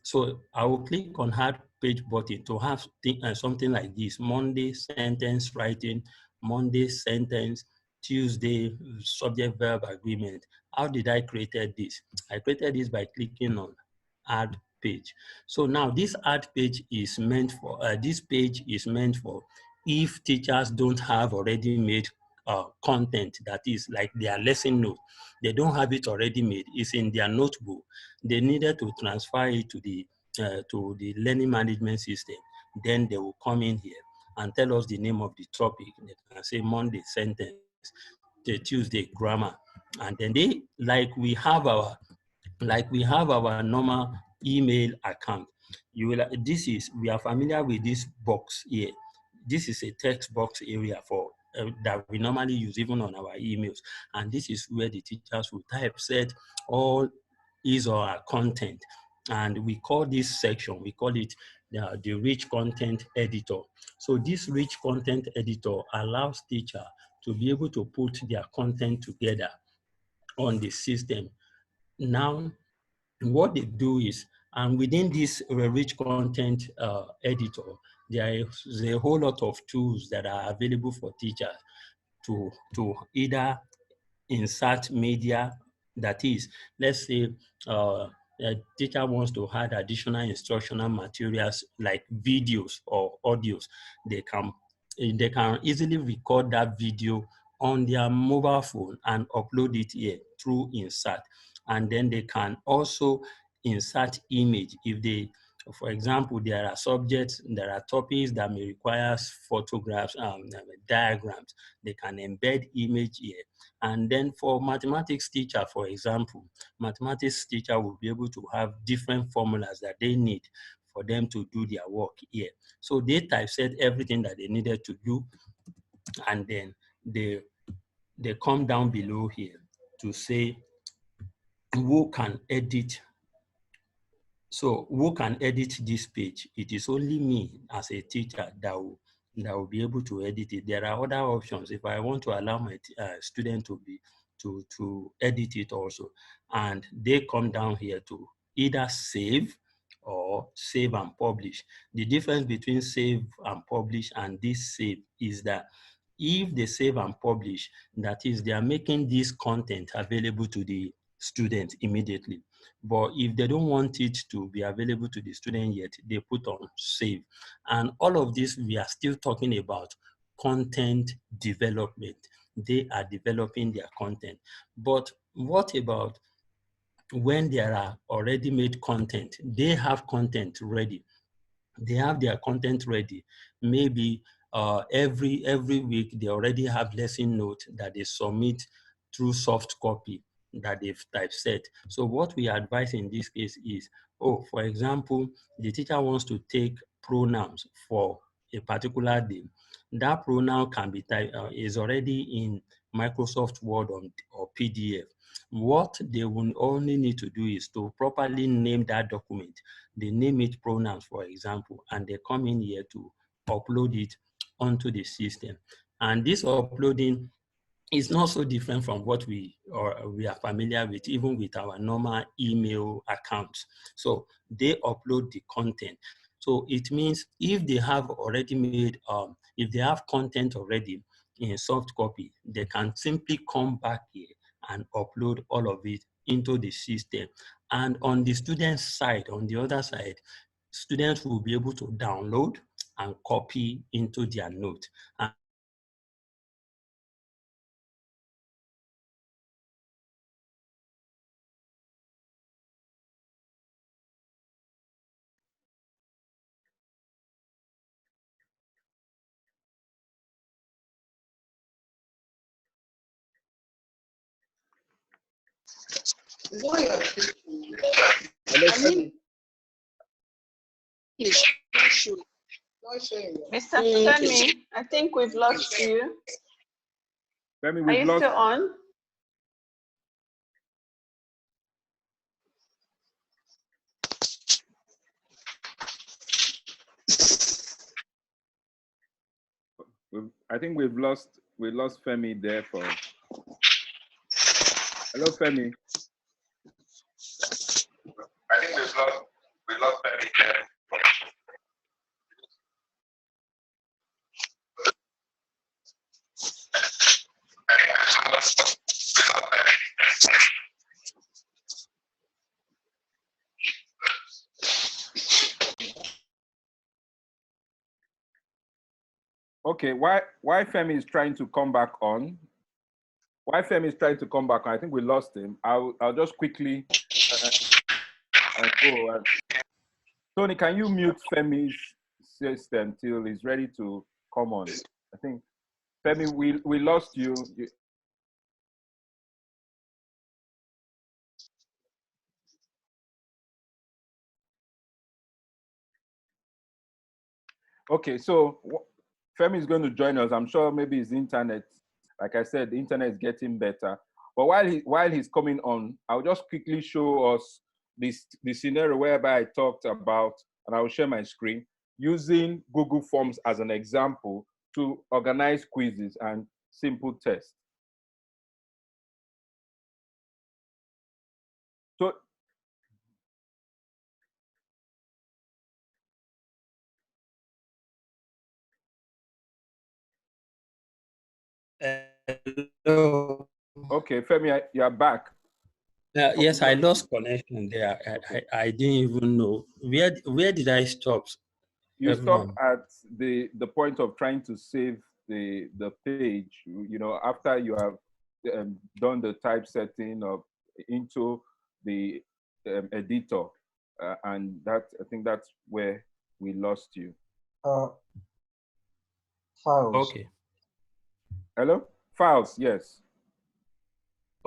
So I will click on add page button to have something like this: Monday sentence writing, Monday sentence, Tuesday subject verb agreement. How did I create this? I created this by clicking on add page. So now this add page is meant for, if teachers don't have already made content, that is like their lesson note. They don't have it already made. It's in their notebook. They needed to transfer it to the learning management system. Then they will come in here and tell us the name of the topic. They can say Monday sentence, the Tuesday grammar, and then they we have our normal email account. We are familiar with this box here. This is a text box area for that we normally use even on our emails, and this is where the teachers will type set all his or her content, and we call this section, we call it the rich content editor. So this rich content editor allows teacher to be able to put their content together on the system. Now, what they do is, and within this rich content editor, there is a whole lot of tools that are available for teachers to either insert media. That is, let's say the teacher wants to add additional instructional materials like videos or audios, they can easily record that video on their mobile phone and upload it here through insert. And then they can also insert image if they, for example, there are subjects, there are topics that may require photographs, diagrams. They can embed image here. And then for mathematics teacher, for example, mathematics teacher will be able to have different formulas that they need for them to do their work here. So they typeset everything that they needed to do, and then they come down below here to say who can edit. So who can edit this page? It is only me as a teacher that will be able to edit it. There are other options. If I want to allow my student to edit it also, and they come down here to either save or save and publish. The difference between save and publish and this save is that if they save and publish, that is, they are making this content available to the student immediately. But if they don't want it to be available to the student yet, they put on save. And all of this, we are still talking about content development. They are developing their content. But what about when there are already made content? They have content ready. They have their content ready. Maybe every week they already have lesson notes that they submit through soft copy that they've typeset. So what we advise in this case is, for example, the teacher wants to take pronouns for a particular day. That pronoun can be is already in Microsoft Word or PDF. What they will only need to do is to properly name that document. They name it pronouns, for example, and they come in here to upload it onto the system. And this uploading is not so different from what we are familiar with, even with our normal email accounts. So they upload the content. So it means if they have already made, if they have content already in soft copy, they can simply come back here and upload all of it into the system. And on the student side, on the other side, students will be able to download and copy into their note. Mr. Femi, I think we've lost you. Femi, Are you still on? I think we lost Femi there for. Hello, Femi. I think we lost Femi there. Okay, why Femi is trying to come back on? Why Femi is trying to come back on? I think we lost him. I'll just quickly go. Tony, can you mute Femi's system till he's ready to come on? I think Femi, we lost you. Okay, so Femi is going to join us. I'm sure maybe his internet, like I said, the internet is getting better. But while he's coming on, I'll just quickly show us the scenario whereby I talked about, and I will share my screen, using Google Forms as an example to organize quizzes and simple tests. So Hello. okay, Femi, you're back. Yes, I lost connection there. I didn't even know. Where did I stop, You stop everyone? at the point of trying to save the page. You know, after you have done the typesetting of into the editor, and that I think that's where we lost you. Files. Okay. Hello, files. Yes.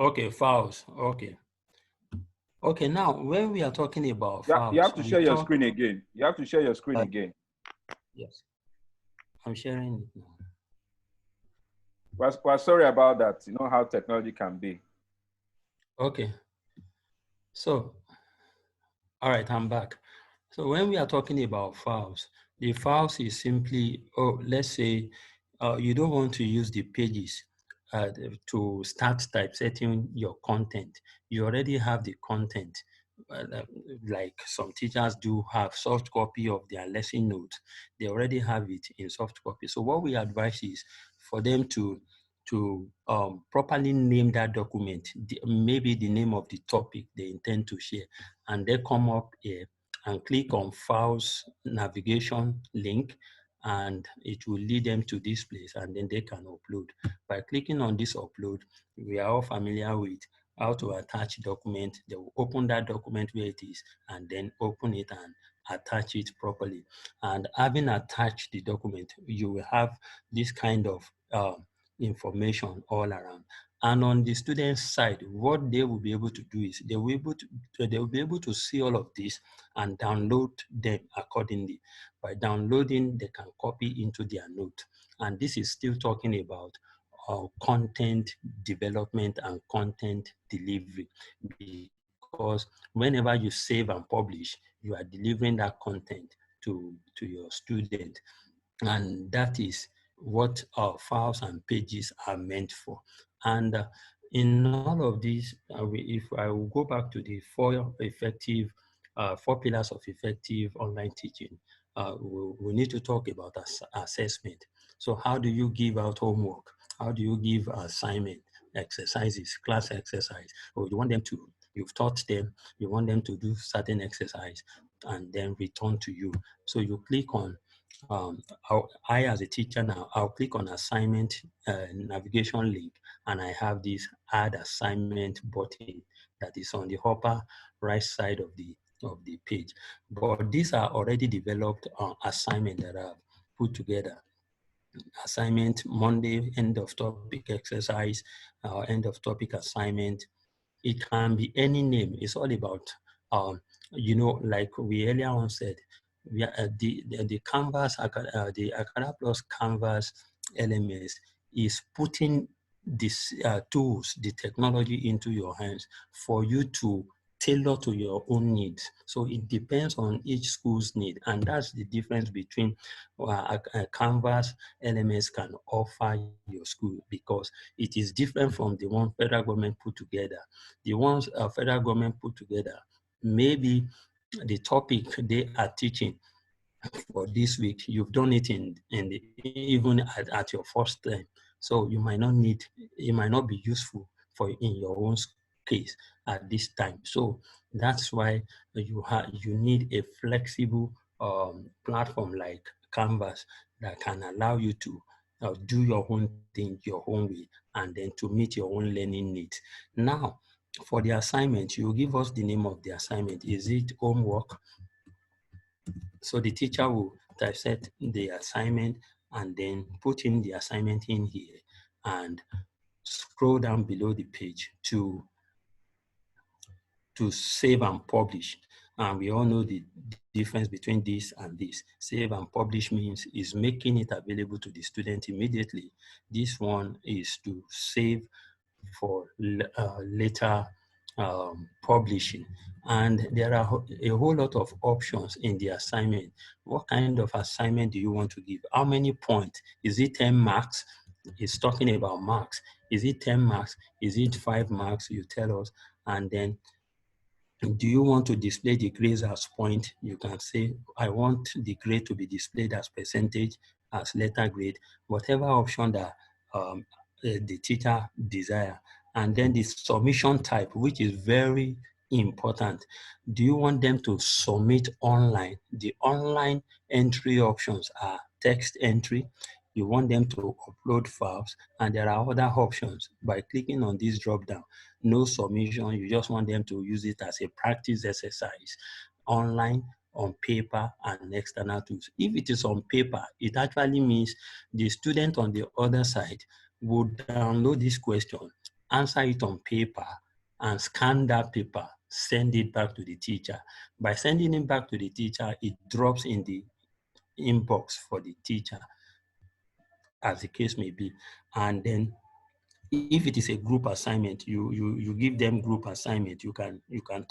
Okay, files. Okay. Okay, now when we are talking about Yeah, you files, have to we share your talk. screen again. You have to share your screen again. Yes, I'm sharing it now. We're sorry about that. You know how technology can be. Okay. So, all right, I'm back. So when we are talking about files, the files is simply, let's say you don't want to use the pages to start typesetting your content. You already have the content. Like some teachers do have soft copy of their lesson notes. They already have it in soft copy. So what we advise is for them to properly name that document, maybe the name of the topic they intend to share, and they come up here and click on files navigation link, and it will lead them to this place, and then they can upload. By clicking on this upload, we are all familiar with how to attach document. They will open that document where it is and then open it and attach it properly. And having attached the document, you will have this kind of information all around. And on the student side, what they will be able to do is they will be able to see all of this and download them accordingly. By downloading, they can copy into their note. And this is still talking about content development and content delivery, because whenever you save and publish, you are delivering that content to your student. And that is what our files and pages are meant for. And in all of these, if I will go back to the four pillars of effective online teaching, we need to talk about assessment. So how do you give out homework? How do you give assignment, exercises, class exercise? Or you want them to, you've taught them, you want them to do certain exercise and then return to you. So you click on I as a teacher now, I'll click on assignment navigation link, and I have this add assignment button that is on the upper right side of the page. But these are already developed assignment that I've put together. Assignment Monday, end of topic exercise, end of topic assignment. It can be any name. It's all about, like we earlier on said, we are, the Canvas, the AcadaPlus Canvas LMS is putting these tools, the technology into your hands for you to tailor to your own needs. So it depends on each school's need, and that's the difference between a Canvas LMS can offer your school, because it is different from the one federal government put together. The ones federal government put together, maybe the topic they are teaching for this week, you've done it even at your first time. So you might not need, it might not be useful for in your own case at this time. So that's why you need a flexible platform like Canvas that can allow you to do your own thing your own way, and then to meet your own learning needs. Now, for the assignment, you give us the name of the assignment. Is it homework? So the teacher will typeset the assignment and then put in the assignment in here and scroll down below the page to save and publish. And we all know the difference between this and this. Save and publish means is making it available to the student immediately. This one is to save for later publishing. And there are a whole lot of options in the assignment. What kind of assignment do you want to give? How many points? Is it 10 marks? It's talking about marks. Is it 10 marks? Is it 5 marks? You tell us. And then, do you want to display the grades as point? You can say, I want the grade to be displayed as percentage, as letter grade, whatever option that the teacher desire. And then the submission type, which is very important. Do you want them to submit online? The online entry options are text entry. You want them to upload files, and there are other options. By clicking on this drop down, no submission, you just want them to use it as a practice exercise, online, on paper, and external tools. If it is on paper, it actually means the student on the other side would download this question, answer it on paper, and scan that paper, send it back to the teacher. By sending it back to the teacher, it drops in the inbox for the teacher, as the case may be. And then if it is a group assignment, you give them group assignment. You can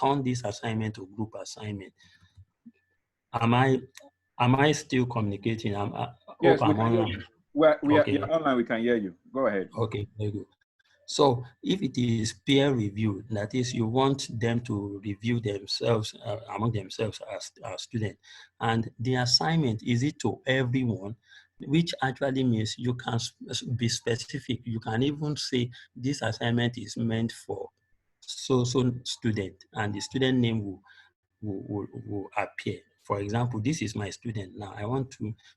turn this assignment to group assignment. Am I still communicating? Yes, hope I'm online. You're online. We can hear you. Go ahead. Okay, very good. So if it is peer review, that is, you want them to review themselves among themselves as students, and the assignment, is it to everyone, which actually means you can be specific. You can even say this assignment is meant for so student, and the student name will appear. For example, this is my student. Now I want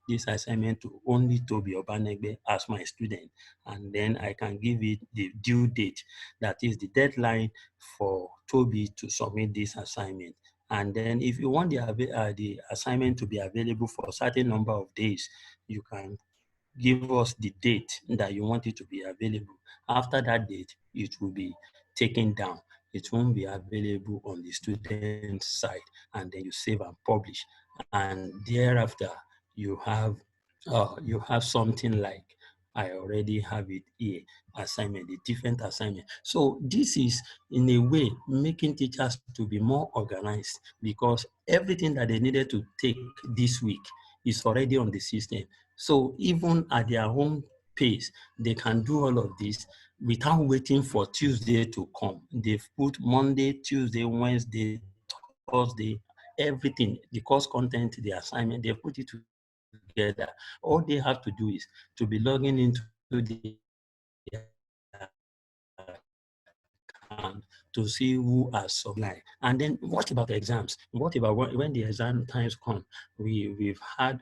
this assignment to only Toby Obanegbe as my student. And then I can give it the due date. That is the deadline for Toby to submit this assignment. And then if you want the assignment to be available for a certain number of days, you can give us the date that you want it to be available. After that date, it will be taken down. It won't be available on the student side, and then you save and publish. And thereafter, you have something like, I already have it here, assignment, a different assignment. So this is, in a way, making teachers to be more organized, because everything that they needed to take this week is already on the system. So even at their own pace, they can do all of this without waiting for Tuesday to come. They've put Monday, Tuesday, Wednesday, Thursday, everything, the course content, the assignment, they put it together. All they have to do is to be logging into the to see who has supplied. And then what about the exams? What about when the exam times come? We've had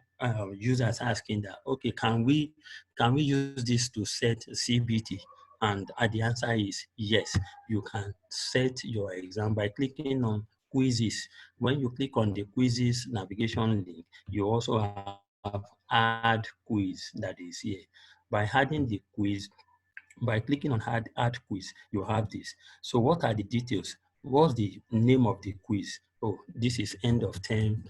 users asking that, okay, can we use this to set CBT? And the answer is yes. You can set your exam by clicking on quizzes. When you click on the quizzes navigation link, you also have add quiz that is here. By adding the quiz, by clicking on add quiz, you have this. So what are the details? What's the name of the quiz? Oh, this is end of term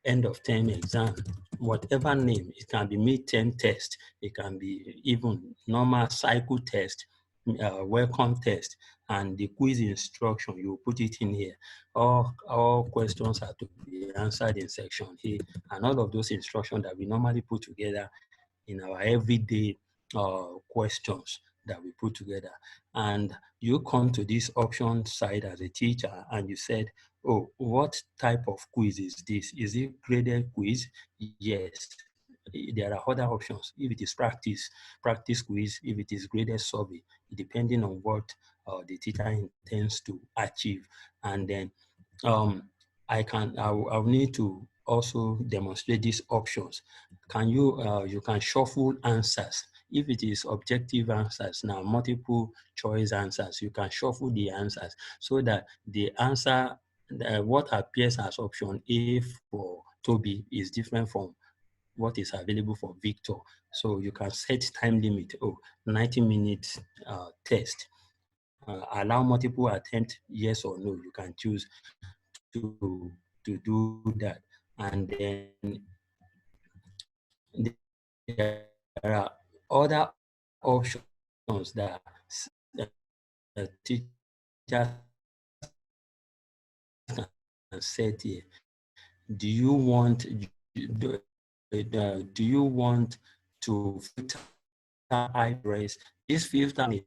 exam. Whatever name, it can be mid-term test, it can be even normal cycle test, welcome test, and the quiz instruction, you put it in here. All questions are to be answered in section A, and all of those instructions that we normally put together in our everyday questions that we put together. And you come to this option side as a teacher and you said, oh, what type of quiz is this? Is it graded quiz? Yes. There are other options. If it is practice quiz, if it is graded survey, depending on what the teacher intends to achieve. And then I'll need to also demonstrate these options. Can you can shuffle answers. If it is objective answers, now multiple choice answers, you can shuffle the answers so that the answer, what appears as option A for Toby is different from what is available for Victor. So you can set time limit, 90 minutes test. Allow multiple attempt, yes or no. You can choose to do that. And then there are other options that teachers can set here. Do you want to filter iPress? This filter is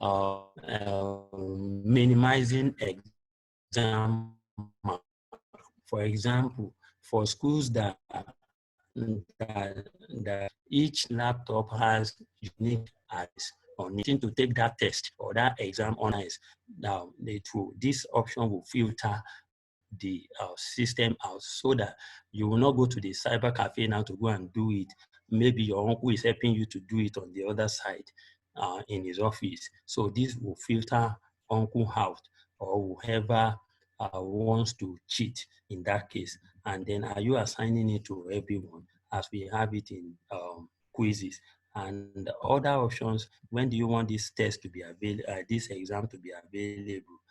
about minimizing exam mark. For example, for schools that each laptop has unique address, on needing to take that test or that exam on ice. Now, this option will filter the system out so that you will not go to the cyber cafe now to go and do it. Maybe your uncle is helping you to do it on the other side in his office. So this will filter uncle out or whoever wants to cheat in that case. And then are you assigning it to everyone as we have it in quizzes? And other options, when do you want this test to be available, this exam to be available?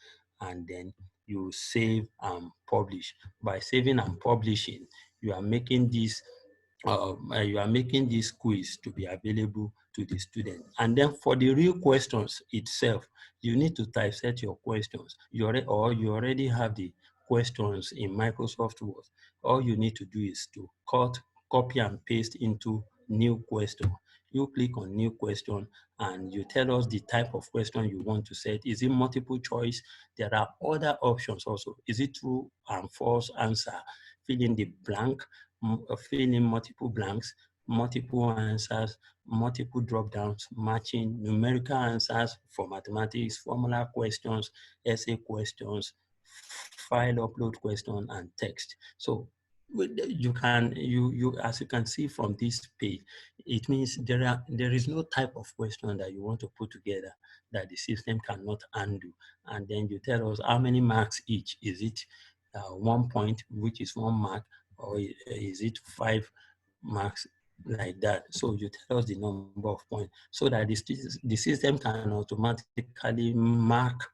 And then you save and publish. By saving and publishing, you are making this quiz to be available to the student. And then for the real questions itself, you need to typeset your questions. You already have the questions in Microsoft Word. All you need to do is to copy and paste into new question. You click on new question and you tell us the type of question you want to set. Is it multiple choice? There are other options also. Is it true and false answer? Fill in the blank, fill in multiple blanks, multiple answers, multiple drop downs, matching, numerical answers for mathematics, formula questions, essay questions, file upload question, and text. So you as you can see from this page, it means there is no type of question that you want to put together that the system cannot undo. And then you tell us how many marks each. Is it 1 point, which is 1 mark, or is it 5 marks, like that? So you tell us the number of points so that the system can automatically mark,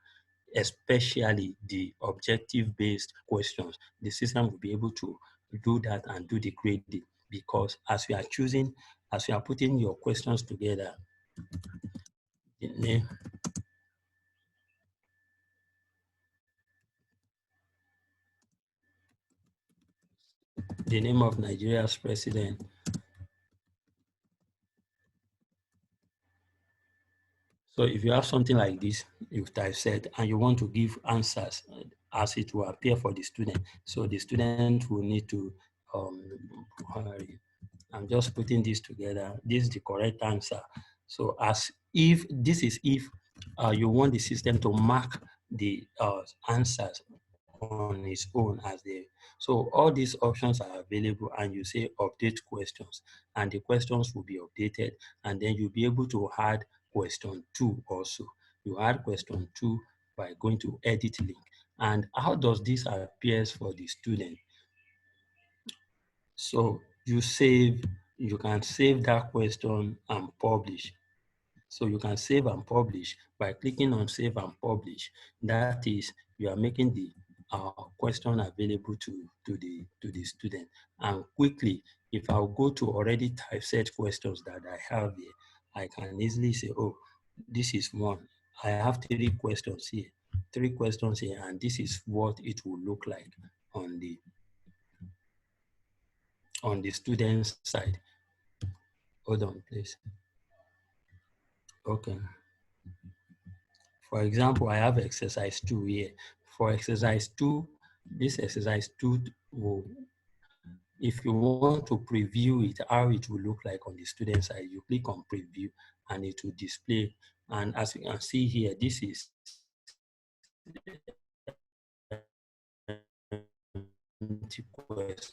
especially the objective-based questions. The system will be able to do that and do the grading, because as you are putting your questions together, the name of Nigeria's president. So if you have something like this, you've typeset, and you want to give answers as it will appear for the student. So the student will need to, I'm just putting this together. This is the correct answer. So if you want the system to mark the answers on its own as they. So all these options are available, and you say update questions, and the questions will be updated, and then you'll be able to add question 2 also. You add question 2 by going to edit link. And how does this appear for the student? So you can save that question and publish. So you can save and publish by clicking on save and publish. That is, you are making the question available to the student. And quickly, if I'll go to already typeset questions that I have here, I can easily say, oh, this is one. I have 3 questions here, and this is what it will look like on the student's side. Hold on, please. Okay. For example, I have exercise 2 here. For exercise 2, this exercise 2 will, if you want to preview it, how it will look like on the student side, you click on preview and it will display. And as you can see here, this is questions,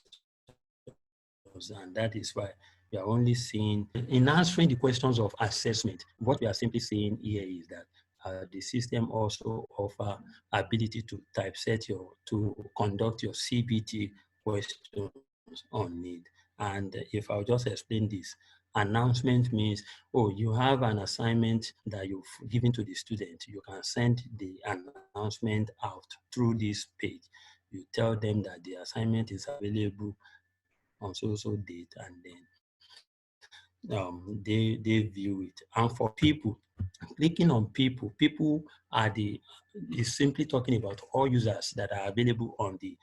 and that is why we are only seeing, in answering the questions of assessment, what we are simply saying here is that the system also offer ability to to conduct your CBT questions on need. And if I'll just explain this, announcement means, oh, you have an assignment that you've given to the student. You can send the announcement out through this page. You tell them that the assignment is available on so date, and then they view it. And for people, clicking on people is simply talking about all users that are available on the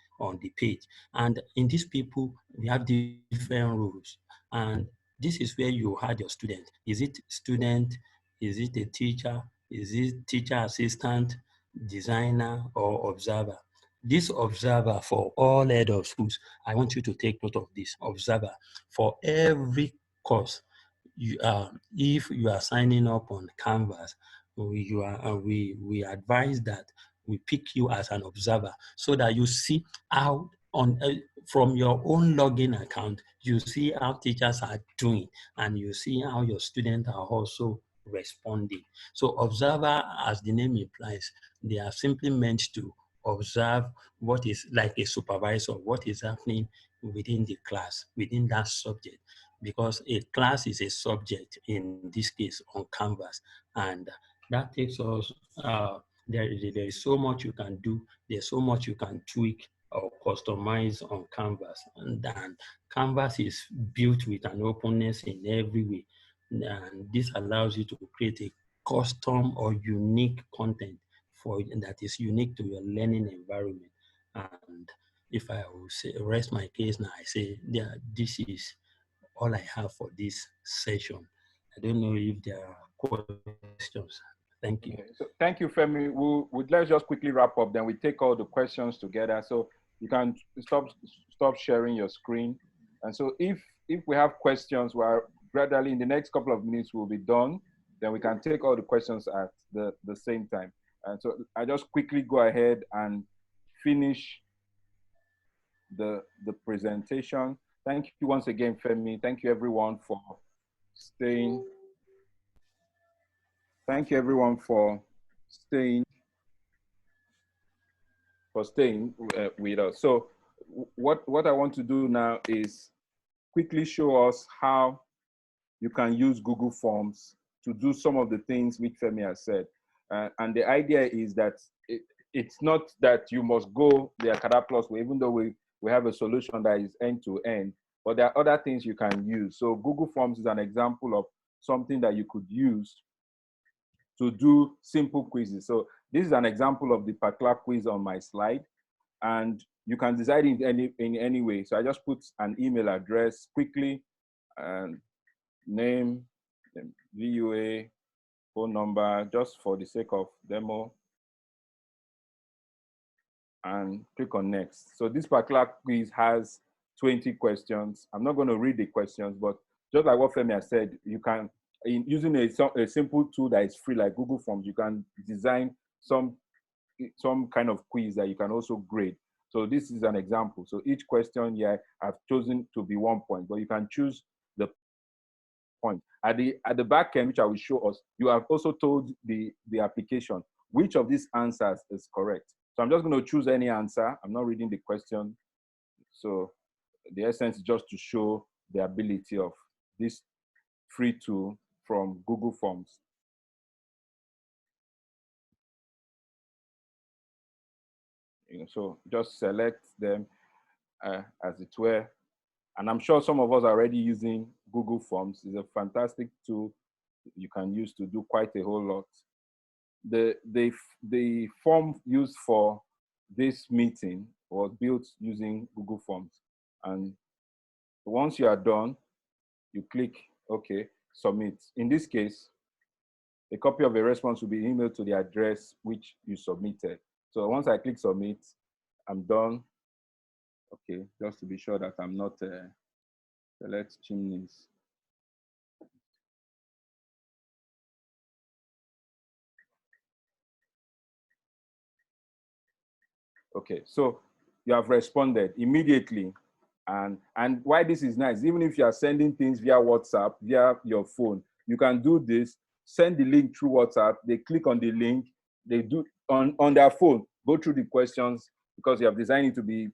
page. And in these people, we have different roles, and this is where you had your student. Is it student? Is it a teacher? Is it teacher assistant, designer, or observer? This observer, for all head of schools, I want you to take note of this. Observer, for every course, if you are signing up on Canvas, we advise that we pick you as an observer so that you see how from your own login account, you see how teachers are doing and you see how your students are also responding. So observer, as the name implies, they are simply meant to observe what is like a supervisor, what is happening within the class, within that subject, because a class is a subject in this case on Canvas, and that takes us, there is so much you can do, there's so much you can tweak or customize on Canvas, and Canvas is built with an openness in every way, and this allows you to create a custom or unique content for that is unique to your learning environment. And if I will say, rest my case now, I say, yeah, this is all I have for this session. I don't know if there are questions. Thank you. Okay. So thank you, Femi. Let's just quickly wrap up. Then we take all the questions together. So you can stop sharing your screen. And so if we have questions, we're gradually in the next couple of minutes we'll be done. Then we can take all the questions at the same time. And so I just quickly go ahead and finish the presentation. Thank you once again, Femi. Thank you everyone for staying. Thank you everyone for staying with us. So what I want to do now is quickly show us how you can use Google Forms to do some of the things which Femi has said. And the idea is that it's not that you must go the AcadaPlus way, even though we have a solution that is end-to-end, but there are other things you can use. So Google Forms is an example of something that you could use to do simple quizzes. So this is an example of the particular quiz on my slide, and you can design it in any way. So I just put an email address quickly, and name, VOA, phone number, just for the sake of demo, and click on next. So this particular quiz has 20 questions. I'm not going to read the questions, but just like what Femi has said, you can, using a simple tool that is free like Google Forms, you can design some kind of quiz that you can also grade. So this is an example. So each question here I've chosen to be 1 point, but you can choose the point. At the back end, which I will show us, you have also told the application which of these answers is correct. So I'm just going to choose any answer. I'm not reading the question. So the essence is just to show the ability of this free tool from Google Forms. So just select them as it were. And I'm sure some of us are already using Google Forms. It's a fantastic tool you can use to do quite a whole lot. The form used for this meeting was built using Google Forms. And once you are done, you click OK, submit. In this case, a copy of a response will be emailed to the address which you submitted. So once I click submit, I'm done. Okay, just to be sure that I'm not select chimneys. Okay, so you have responded immediately. And why this is nice, even if you are sending things via WhatsApp, via your phone, you can do this, send the link through WhatsApp, they click on the link, they do on their phone, go through the questions, because you have designed it to be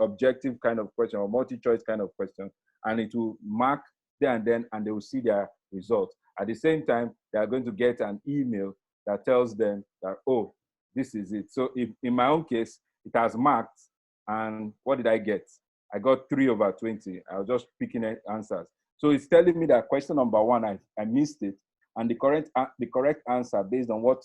objective kind of question or multi-choice kind of question, and it will mark there and then, and they will see their results. At the same time, they are going to get an email that tells them that, oh, this is it. So if, in my own case, it has marked, and what did I get? I got 3/20. I was just picking answers. So it's telling me that question number 1, I missed it, and the correct answer based on what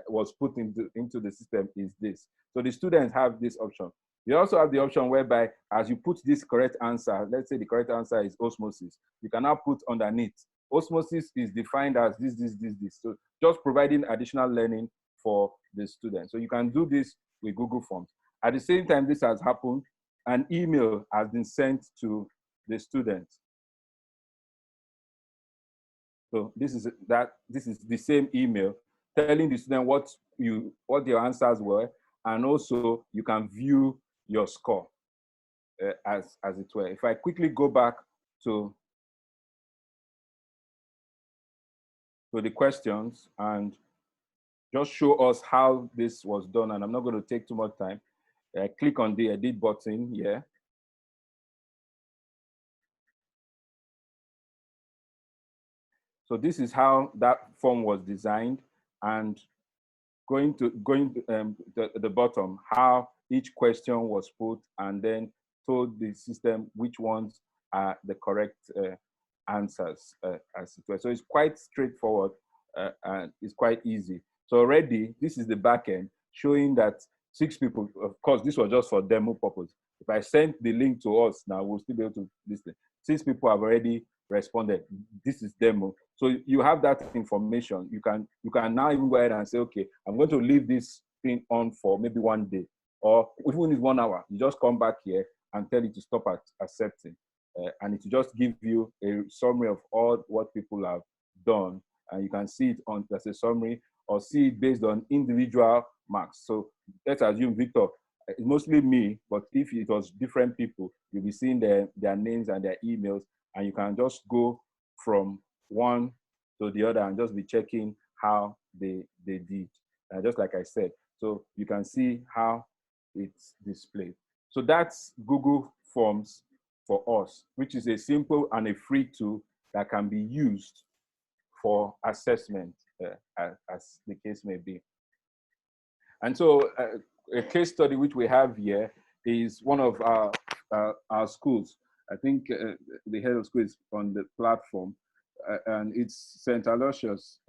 was put into the system is this. So the students have this option. You also have the option whereby, as you put this correct answer, let's say the correct answer is osmosis, you can now put underneath, osmosis is defined as this. So just providing additional learning for the students. So you can do this with Google Forms. At the same time this has happened, an email has been sent to the students. So this is the same email telling the student what your answers were, and also you can view your score as it were. If I quickly go back to the questions and just show us how this was done, and I'm not going to take too much time. Click on the edit button here. So this is how that form was designed, and going to the bottom, how each question was put, and then told the system which ones are the correct answers as it were. So it's quite straightforward and it's quite easy. So already this is the back end showing that 6 people, of course, this was just for demo purpose. If I send the link to us now, we'll still be able to listen. 6 people have already responded. This is demo. So you have that information. You can now even go ahead and say, okay, I'm going to leave this thing on for maybe 1 day, or even if it's 1 hour. You just come back here and tell it to stop at accepting, and it will just give you a summary of all what people have done, and you can see it on as a summary, or see it based on individual marks. So let's assume Victor, it's mostly me, but if it was different people, you'll be seeing their names and their emails, and you can just go from one to the other and just be checking how they did, just like I said. So you can see how it's displayed. So that's Google Forms for us, which is a simple and a free tool that can be used for assessment, as the case may be. And so a case study which we have here is one of our schools. I think the head of school is on the platform, and it's St. Aloysius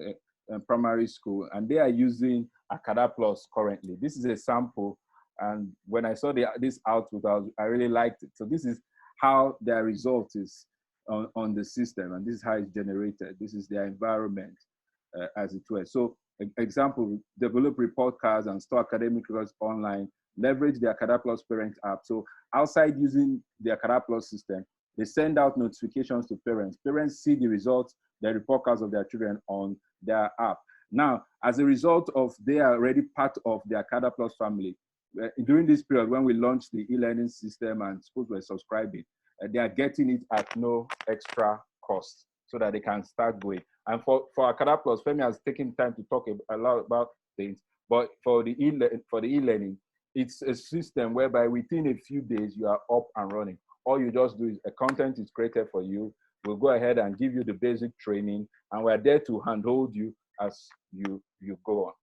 Primary School, and they are using AcadaPlus currently. This is a sample, and when I saw this output, I really liked it. So this is how their result is on the system, and this is how it's generated. This is their environment, as it were. So, example, develop report cards and store academic records online, leverage the AcadaPlus parent app. So outside using the AcadaPlus system, they send out notifications to parents. Parents see the results, the report cards of their children on their app. Now, as a result of they are already part of the AcadaPlus family, during this period when we launched the e-learning system and schools were subscribing, they are getting it at no extra cost so that they can start going. And for AcadaPlus, Femi has taken time to talk a lot about things, but for the e-learning, it's a system whereby within a few days you are up and running. All you just do is a content is created for you. We'll go ahead and give you the basic training, and we're there to handhold you as you go on.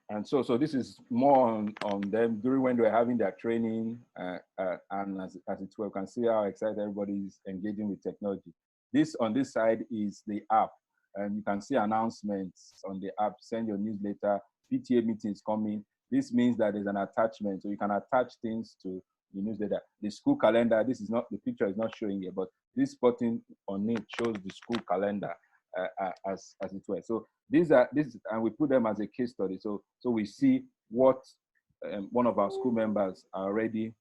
And so this is more on them during when they're having their training, and as it were, you can see how excited everybody is engaging with technology. This on this side is the app, and you can see announcements on the app. Send your newsletter, PTA meetings coming. This means that there's an attachment, so you can attach things to the newsletter. The school calendar. This is not, the picture is not showing here, but this button on it shows the school calendar as it were. So these and we put them as a case study. So we see what one of our school members are already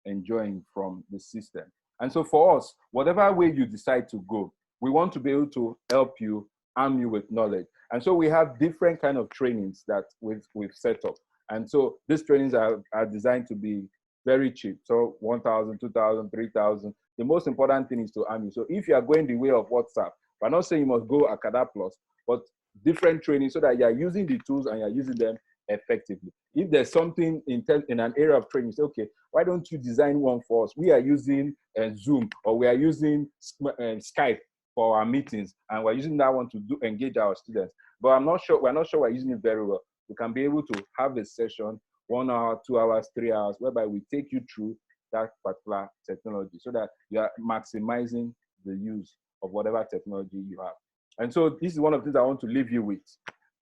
enjoying from the system. And so for us, whatever way you decide to go, we want to be able to help you, arm you with knowledge. And so we have different kind of trainings that we've set up. And so these trainings are designed to be very cheap. So 1,000, 2,000, 3,000. The most important thing is to arm you. So if you are going the way of WhatsApp, we're not saying you must go AcadaPlus, but different training so that you're using the tools and you're using them effectively. If there's something in an area of training, say, okay, why don't you design one for us? We are using Zoom, or we are using Skype for our meetings, and we're using that one to engage our students. But we're not sure we're using it very well. We can be able to have a session, 1 hour, 2 hours, 3 hours, whereby we take you through that particular technology so that you are maximizing the use of whatever technology you have. And so this is one of the things I want to leave you with.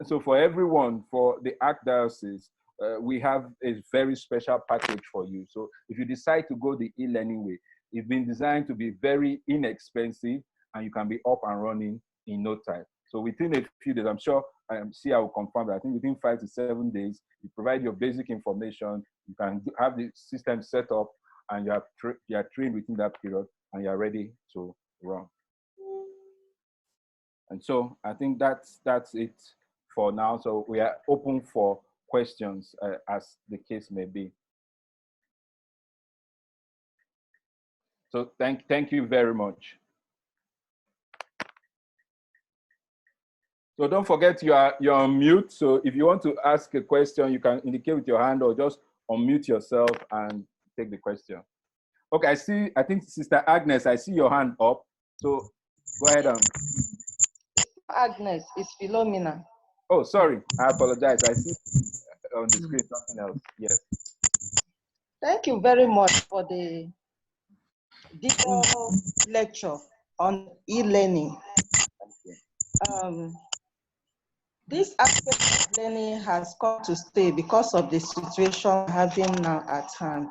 And so for everyone, for the Archdiocese, we have a very special package for you. So if you decide to go the e-learning way, it's been designed to be very inexpensive, and you can be up and running in no time. So within a few days, I'm sure see, I will confirm that. I think within 5 to 7 days, you provide your basic information, you can have the system set up, and you are trained within that period, and you are ready to run. And so I think that's it for now. So we are open for questions as the case may be. So thank you very much. So don't forget you're on mute. So if you want to ask a question, you can indicate with your hand or just unmute yourself and take the question. Okay, I think Sister Agnes, I see your hand up. So go ahead. Agnes, it's Philomena. Oh, sorry, I apologize. I see on the screen something else. Yes. Thank you very much for the detailed lecture on e-learning. This aspect of learning has come to stay because of the situation we're having now at hand.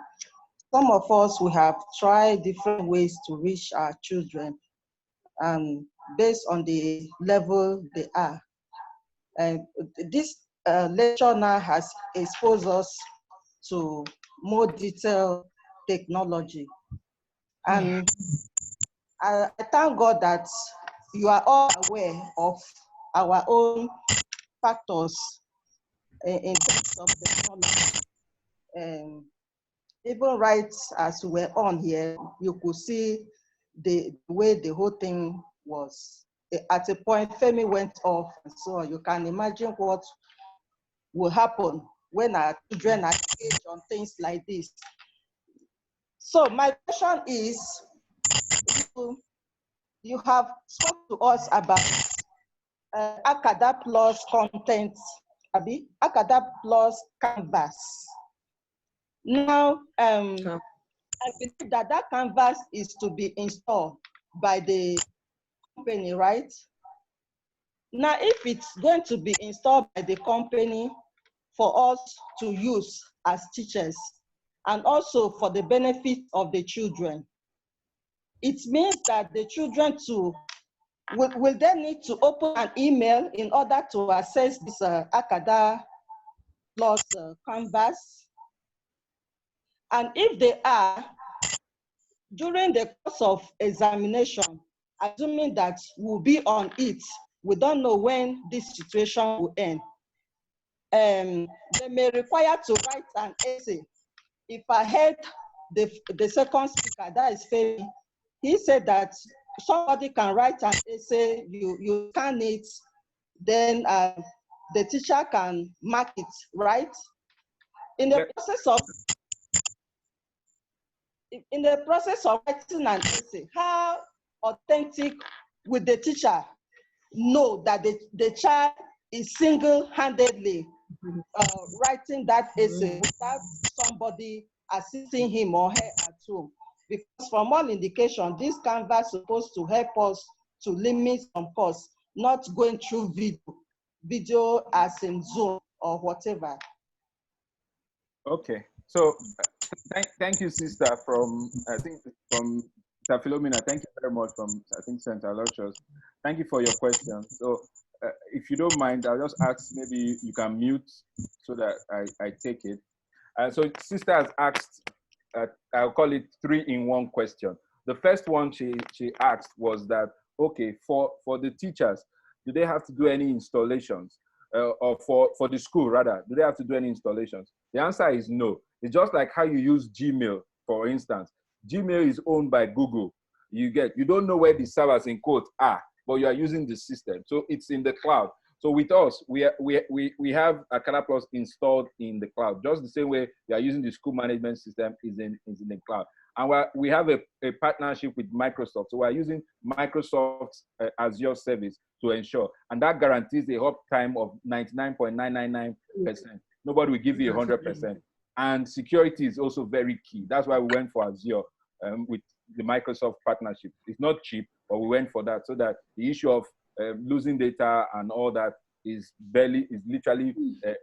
Some of us, we have tried different ways to reach our children, based on the level they are. And this lecture now has exposed us to more detailed technology. And I thank God that you are all aware of our own factors in terms of technology. Even right as we were on here, you could see the way the whole thing was. At a point, Femi went off, and so you can imagine what will happen when our children are engaged on things like this. So my question is, you have spoken to us about AcadaPlus content, AcadaPlus canvas. Now, I believe that canvas is to be installed by the company, right? Now, if it's going to be installed by the company for us to use as teachers and also for the benefit of the children, it means that the children too will they need to open an email in order to access this AcadaPlus canvas. And if they are, during the course of examination, assuming that we'll be on it, we don't know when this situation will end. They may require to write an essay. If I heard the second speaker, that is Femi, he said that somebody can write an essay, you scan it, then the teacher can mark it, right? In the process of writing an essay, how authentic would the teacher know that the child is single-handedly writing that essay without somebody assisting him or her at home? Because from all indication, this canvas is supposed to help us to limit some costs, not going through video as in Zoom or whatever. Okay, so thank you, sister, from Philomena. Thank you very much from, I think, St. Aloysius. Thank you for your question. So if you don't mind, I'll just ask, maybe you can mute so that I take it. So sister has asked, I'll call it 3-in-1 question. The first one she asked was that, okay, for the teachers, do they have to do any installations? Or for the school, rather, do they have to do any installations? The answer is no. It's just like how you use Gmail, for instance. Gmail is owned by Google. You don't know where the servers in quote are, but you are using the system. So it's in the cloud. So with us, we have AcadaPlus installed in the cloud, just the same way we are using the school management system is in the cloud. And we have a partnership with Microsoft. So we're using Microsoft's Azure service to ensure. And that guarantees a uptime of 99.999%. Nobody will give you 100%. And security is also very key. That's why we went for Azure with the Microsoft partnership. It's not cheap, but we went for that so that the issue of losing data and all that is literally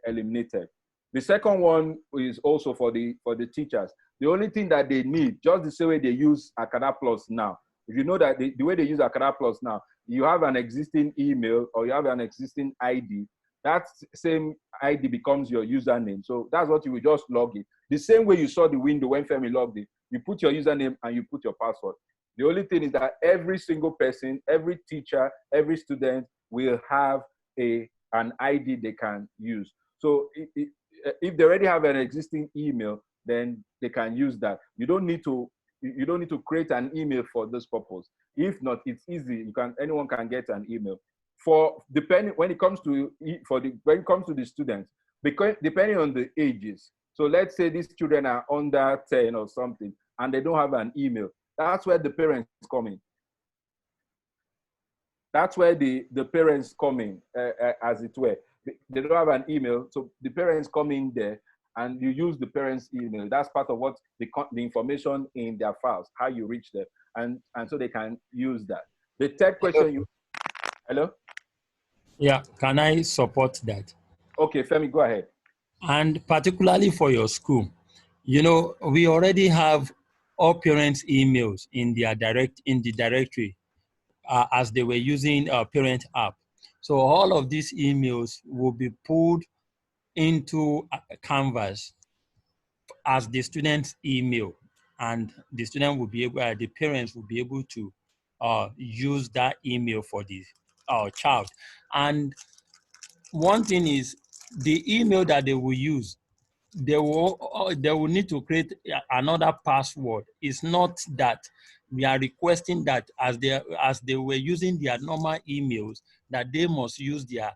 eliminated. The second one is also for the teachers. The only thing that they need, just the same way they use AcadaPlus now. If you know that the way they use AcadaPlus now, you have an existing email or you have an existing ID that same ID becomes your username. So that's what you will just log in. The same way you saw the window when Femi logged in, you put your username and you put your password. The only thing is that every single person, every teacher, every student will have an ID they can use. So if they already have an existing email, then they can use that. You don't need to create an email for this purpose. If not, it's easy. Anyone can get an email. When it comes to the students, because depending on the ages. So let's say these children are under 10 or something, and they don't have an email. That's where the parents come in. That's where the parents come in, as it were. They don't have an email, so the parents come in there, and you use the parents' email. That's part of what the information in their files, how you reach them, and so they can use that. The third question, hello? Yeah, can I support that? Okay, Femi, go ahead. And particularly for your school, we already have all parents' emails in the directory as they were using our parent app. So all of these emails will be pulled into Canvas as the student's email, and the student will be able, the parents will be able to use that email for the child. And one thing is, the email that they will use, they will need to create another password. It's not that we are requesting that as they were using their normal emails, that they must use their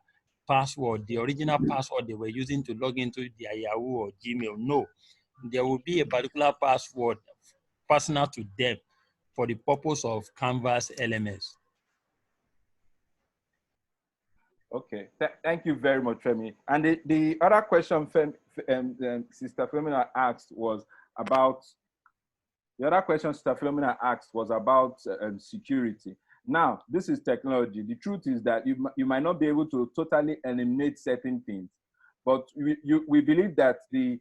password, the original password they were using to log into their Yahoo or Gmail. No, there will be a particular password personal to them for the purpose of Canvas LMS. Okay, thank you very much, Femi. And the other question Sister Philomena asked was about, security. Now, this is technology. The truth is that you might not be able to totally eliminate certain things, but we believe that the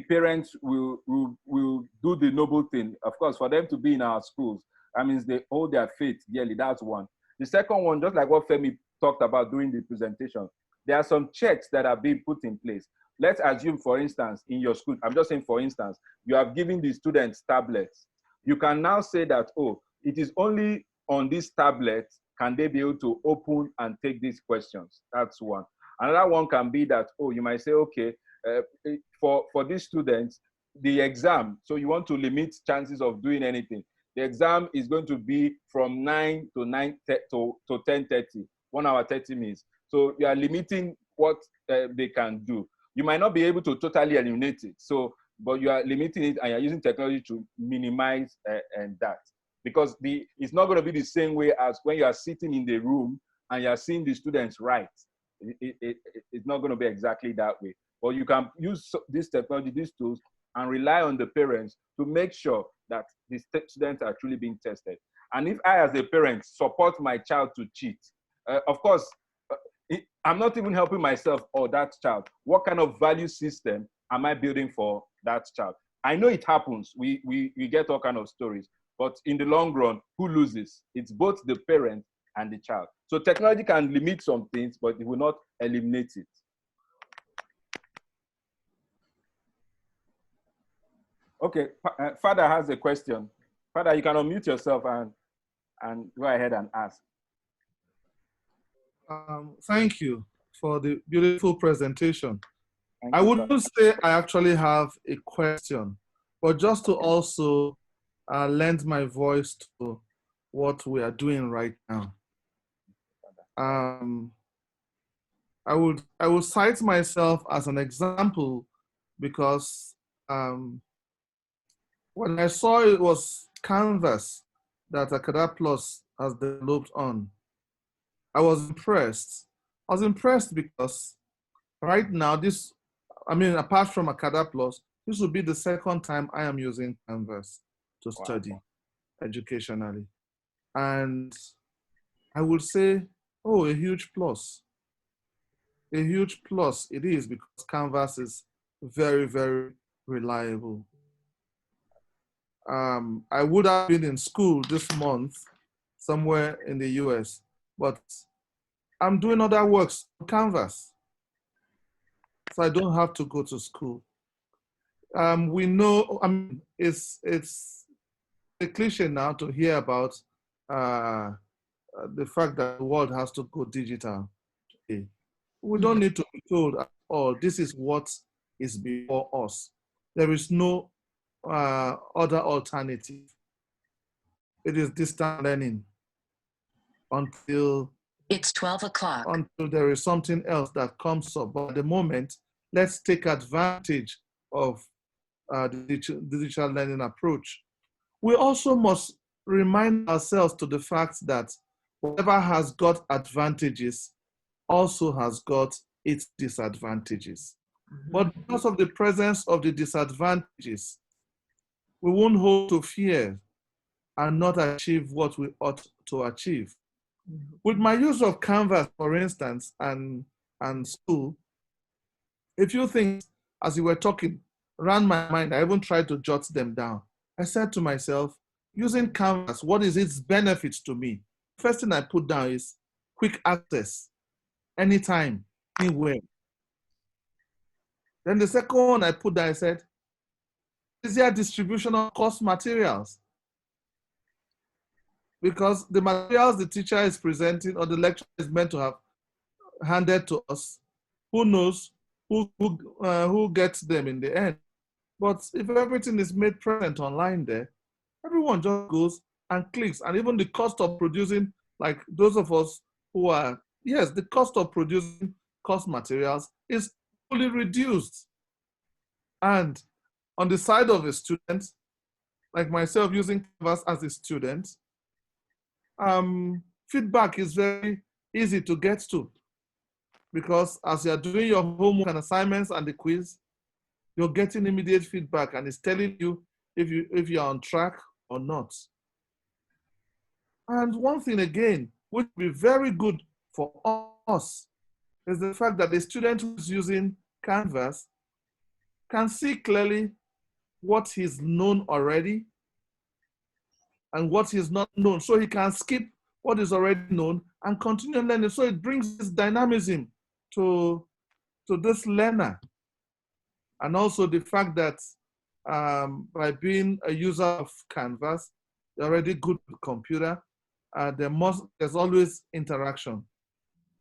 parents will do the noble thing. Of course, for them to be in our schools, that means they hold their faith dearly. That's one. The second one, just like what Femi talked about during the presentation, there are some checks that are being put in place. Let's assume, for instance, in your school, I'm just saying, for instance, you have given the students tablets. You can now say that, oh, it is only on these tablets can they be able to open and take these questions. That's one. Another one can be that, oh, you might say, okay, for these students, the exam, so you want to limit chances of doing anything. The exam is going to be from 9 to 10:30, 1 hour 30 minutes. So you are limiting what they can do. You might not be able to totally eliminate it. So, but you are limiting it, and you're using technology to minimize that. Because it's not going to be the same way as when you are sitting in the room and you are seeing the students write. It's not going to be exactly that way. But you can use this technology, these tools, and rely on the parents to make sure that the students are truly being tested. And if I, as a parent, support my child to cheat, of course, I'm not even helping myself or that child. What kind of value system am I building for that child? I know it happens. We get all kinds of stories. But in the long run, who loses? It's both the parent and the child. So technology can limit some things, but it will not eliminate it. Okay, Father has a question. Father, you can unmute yourself and go ahead and ask. Thank you for the beautiful presentation. I wouldn't say I actually have a question, but just to also lend my voice to what we are doing right now. I would cite myself as an example because when I saw it was Canvas that AcadaPlus has developed on, I was impressed. I was impressed because right now, apart from AcadaPlus, this will be the second time I am using Canvas to study educationally. And I would say, oh, a huge plus. A huge plus it is because Canvas is very, very reliable. I would have been in school this month, somewhere in the US, but I'm doing other works on Canvas. so I don't have to go to school. We know, I mean, it's a cliche now to hear about the fact that the world has to go digital today. We don't need to be told at all, this is what is before us. There is no other alternative. It is distant learning until it's 12 o'clock. Until there is something else that comes up. But at the moment, let's take advantage of the digital learning approach. We also must remind ourselves to the fact that whatever has got advantages also has got its disadvantages. But because of the presence of the disadvantages, we won't hold to fear and not achieve what we ought to achieve. With my use of Canvas, for instance, and school, a few things as you were talking ran my mind. I even tried to jot them down. I said to myself, using Canvas, what is its benefits to me? First thing I put down is quick access, anytime, anywhere. Then the second one I put down, I said, easier distribution of course materials. Because the materials the teacher is presenting or the lecturer is meant to have handed to us, who knows who gets them in the end. But if everything is made present online there, everyone just goes and clicks. And even the cost of producing, like those of us who are, yes, the cost of producing course materials is fully reduced. And on the side of a student, like myself using Canvas as a student, feedback is very easy to get to, because as you're doing your homework and assignments and the quiz, you're getting immediate feedback and it's telling you if you're on track or not. And one thing again, which would be very good for us, is the fact that the student who's using Canvas can see clearly what he's known already and what is not known. So he can skip what is already known and continue learning. So it brings this dynamism to this learner. And also the fact that by being a user of Canvas, you're already good with computer, there's always interaction.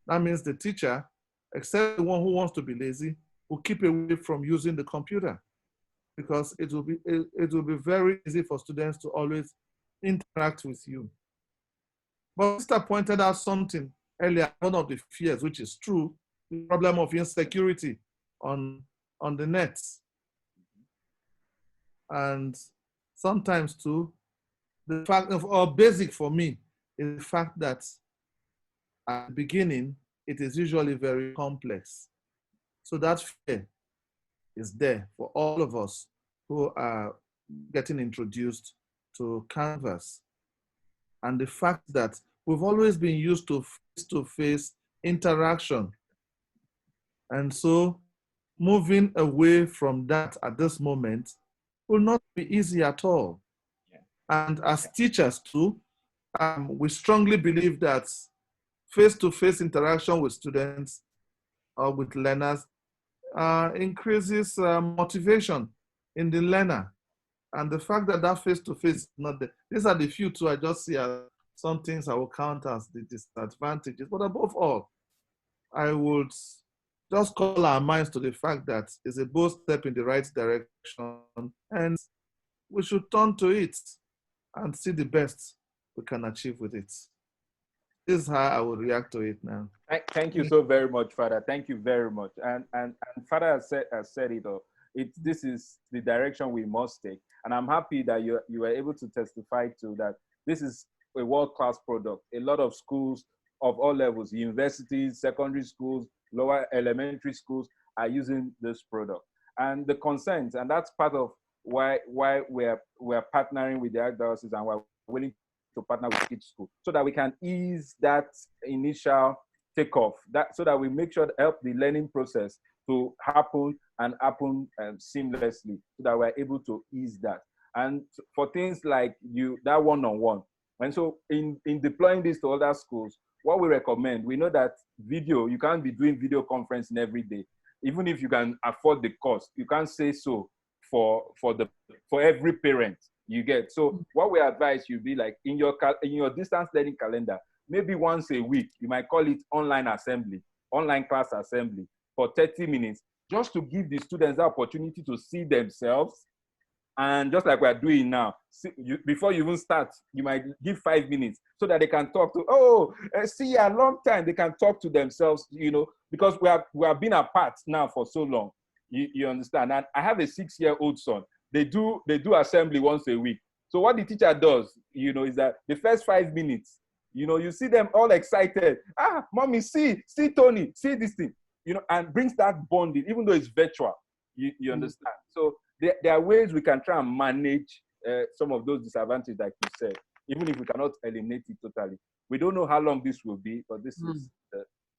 That means the teacher, except the one who wants to be lazy, will keep away from using the computer, because it will be very easy for students to always interact with you. But Sister pointed out something earlier, one of the fears, which is true, the problem of insecurity on the net. And sometimes too, the fact of, or basic for me, is the fact that at the beginning, it is usually very complex. So that fear is there for all of us who are getting introduced to Canvas. And the fact that we've always been used to face-to-face interaction. And so moving away from that at this moment will not be easy at all. Yeah. And as teachers too, we strongly believe that face-to-face interaction with students or with learners increases motivation in the learner. And the fact that that face-to-face is not there. These are the few two I just see as some things I will count as the disadvantages. But above all, I would just call our minds to the fact that it's a bold step in the right direction, and we should turn to it and see the best we can achieve with it. This is how I would react to it now. Thank you so very much, Father. Thank you very much. And Father has said it all. This is the direction we must take. And I'm happy that you were able to testify to that. This is a world-class product. A lot of schools of all levels, universities, secondary schools, lower elementary schools are using this product. And the consent, and that's part of why we're partnering with the Archdiocese, and we're willing to partner with each school, so that we can ease that initial takeoff, so that we make sure to help the learning process to happen seamlessly, so that we're able to ease that. And for things like that one-on-one. And so in deploying this to other schools, what we recommend, we know that you can't be doing video conferencing every day. even if you can afford the cost, you can't say so for every parent. You get. So what we advise you be like in your distance learning calendar, maybe once a week, you might call it online class assembly for 30 minutes, just to give the students the opportunity to see themselves. And just like we're doing now, before you even start, you might give 5 minutes so that they can talk to, see a long time. They can talk to themselves, because we have been apart now for so long. You understand? And I have a 6-year-old son. They do assembly once a week. So what the teacher does, is that the first 5 minutes, you see them all excited. Mommy, see Tony, see this thing, and brings that bonding, even though it's virtual. You understand? So there are ways we can try and manage some of those disadvantages, like you said, even if we cannot eliminate it totally. We don't know how long this will be, but this is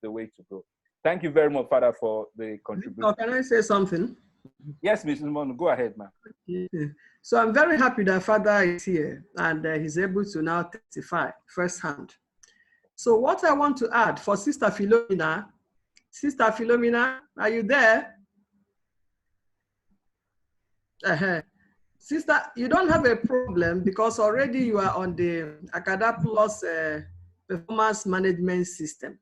the way to go. Thank you very much, Father, for the contribution. Can I say something? Yes, Mrs. Mono, go ahead, ma'am. So I'm very happy that Father is here and he's able to now testify firsthand. So what I want to add for Sister Philomena, are you there? Sister, you don't have a problem because already you are on the AcadaPlus performance management system.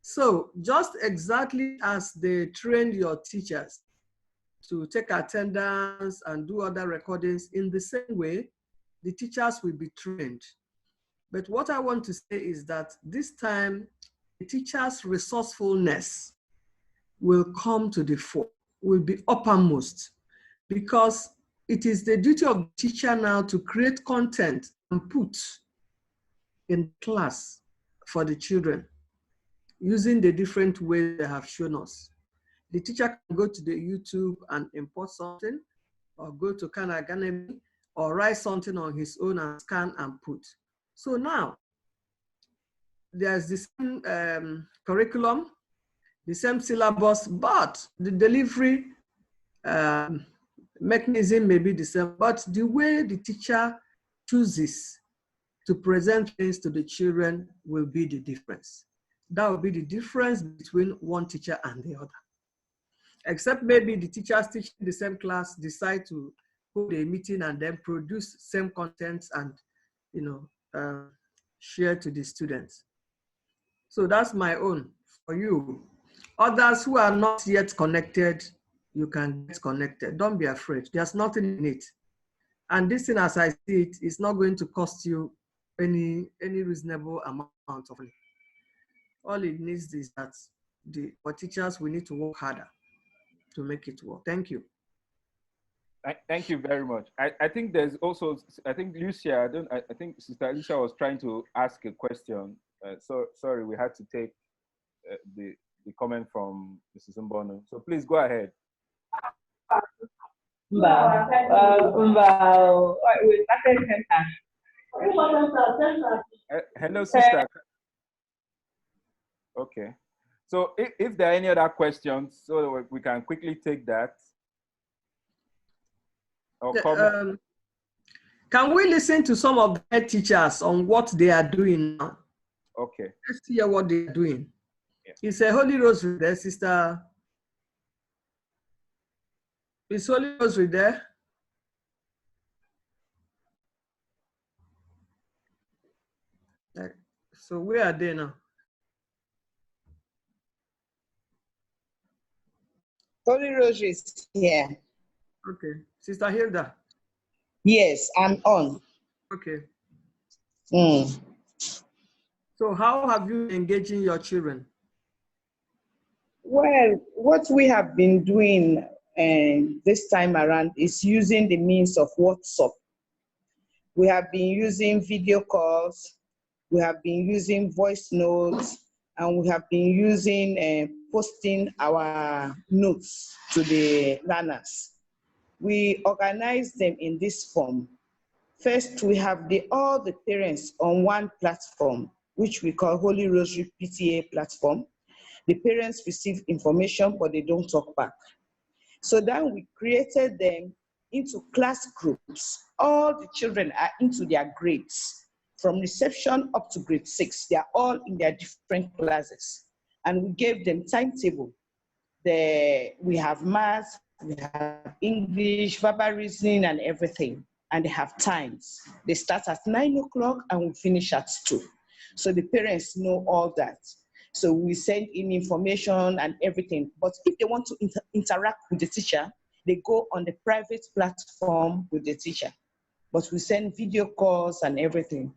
So just exactly as they trained your teachers to take attendance and do other recordings, in the same way, the teachers will be trained. But what I want to say is that this time, the teacher's resourcefulness will come to the fore, will be uppermost, because it is the duty of the teacher now to create content and put in class for the children using the different ways they have shown us. The teacher can go to the YouTube and import something, or go to Khan Academy, or write something on his own and scan and put. So now, there's the same curriculum, the same syllabus, but the delivery mechanism may be the same, but the way the teacher chooses to present things to the children will be the difference. That will be the difference between one teacher and the other. Except maybe the teachers teaching the same class decide to hold a meeting and then produce same contents and share to the students. So that's my own for you. Others who are not yet connected, you can get connected. Don't be afraid. There's nothing in it. And this thing, as I see it, is not going to cost you any reasonable amount of money. All it needs is that for teachers, we need to work harder to make it work. Thank you. Thank you very much. I think there's also, I think Lucia, I think Sister Alicia was trying to ask a question. So sorry, we had to take the comment from Mrs. Mbono. So please go ahead. Hello, sister. Okay. So if there are any other questions, so we can quickly take that. Can we listen to some of the teachers on what they are doing now? Okay. Let's hear what they're doing. Yeah. It's a Holy Rosary there, Sister. Is Holy Rosary there? So where are they now? Holy Rosary is here. Okay. Sister Hilda? Yes, I'm on. Okay. Mm. So how have you been engaging your children? Well, what we have been doing this time around is using the means of WhatsApp. We have been using video calls, we have been using voice notes, and we have been using posting our notes to the learners. We organize them in this form. First, we have all the parents on one platform, which we call Holy Rosary PTA platform. The parents receive information, but they don't talk back. So then we created them into class groups. All the children are into their grades. From reception up to grade 6, they are all in their different classes. And we gave them timetable. We have math, we have English, verbal reasoning, and everything. And they have times. They start at 9 o'clock and we finish at 2. So the parents know all that. So we send in information and everything. But if they want to interact with the teacher, they go on the private platform with the teacher. But we send video calls and everything.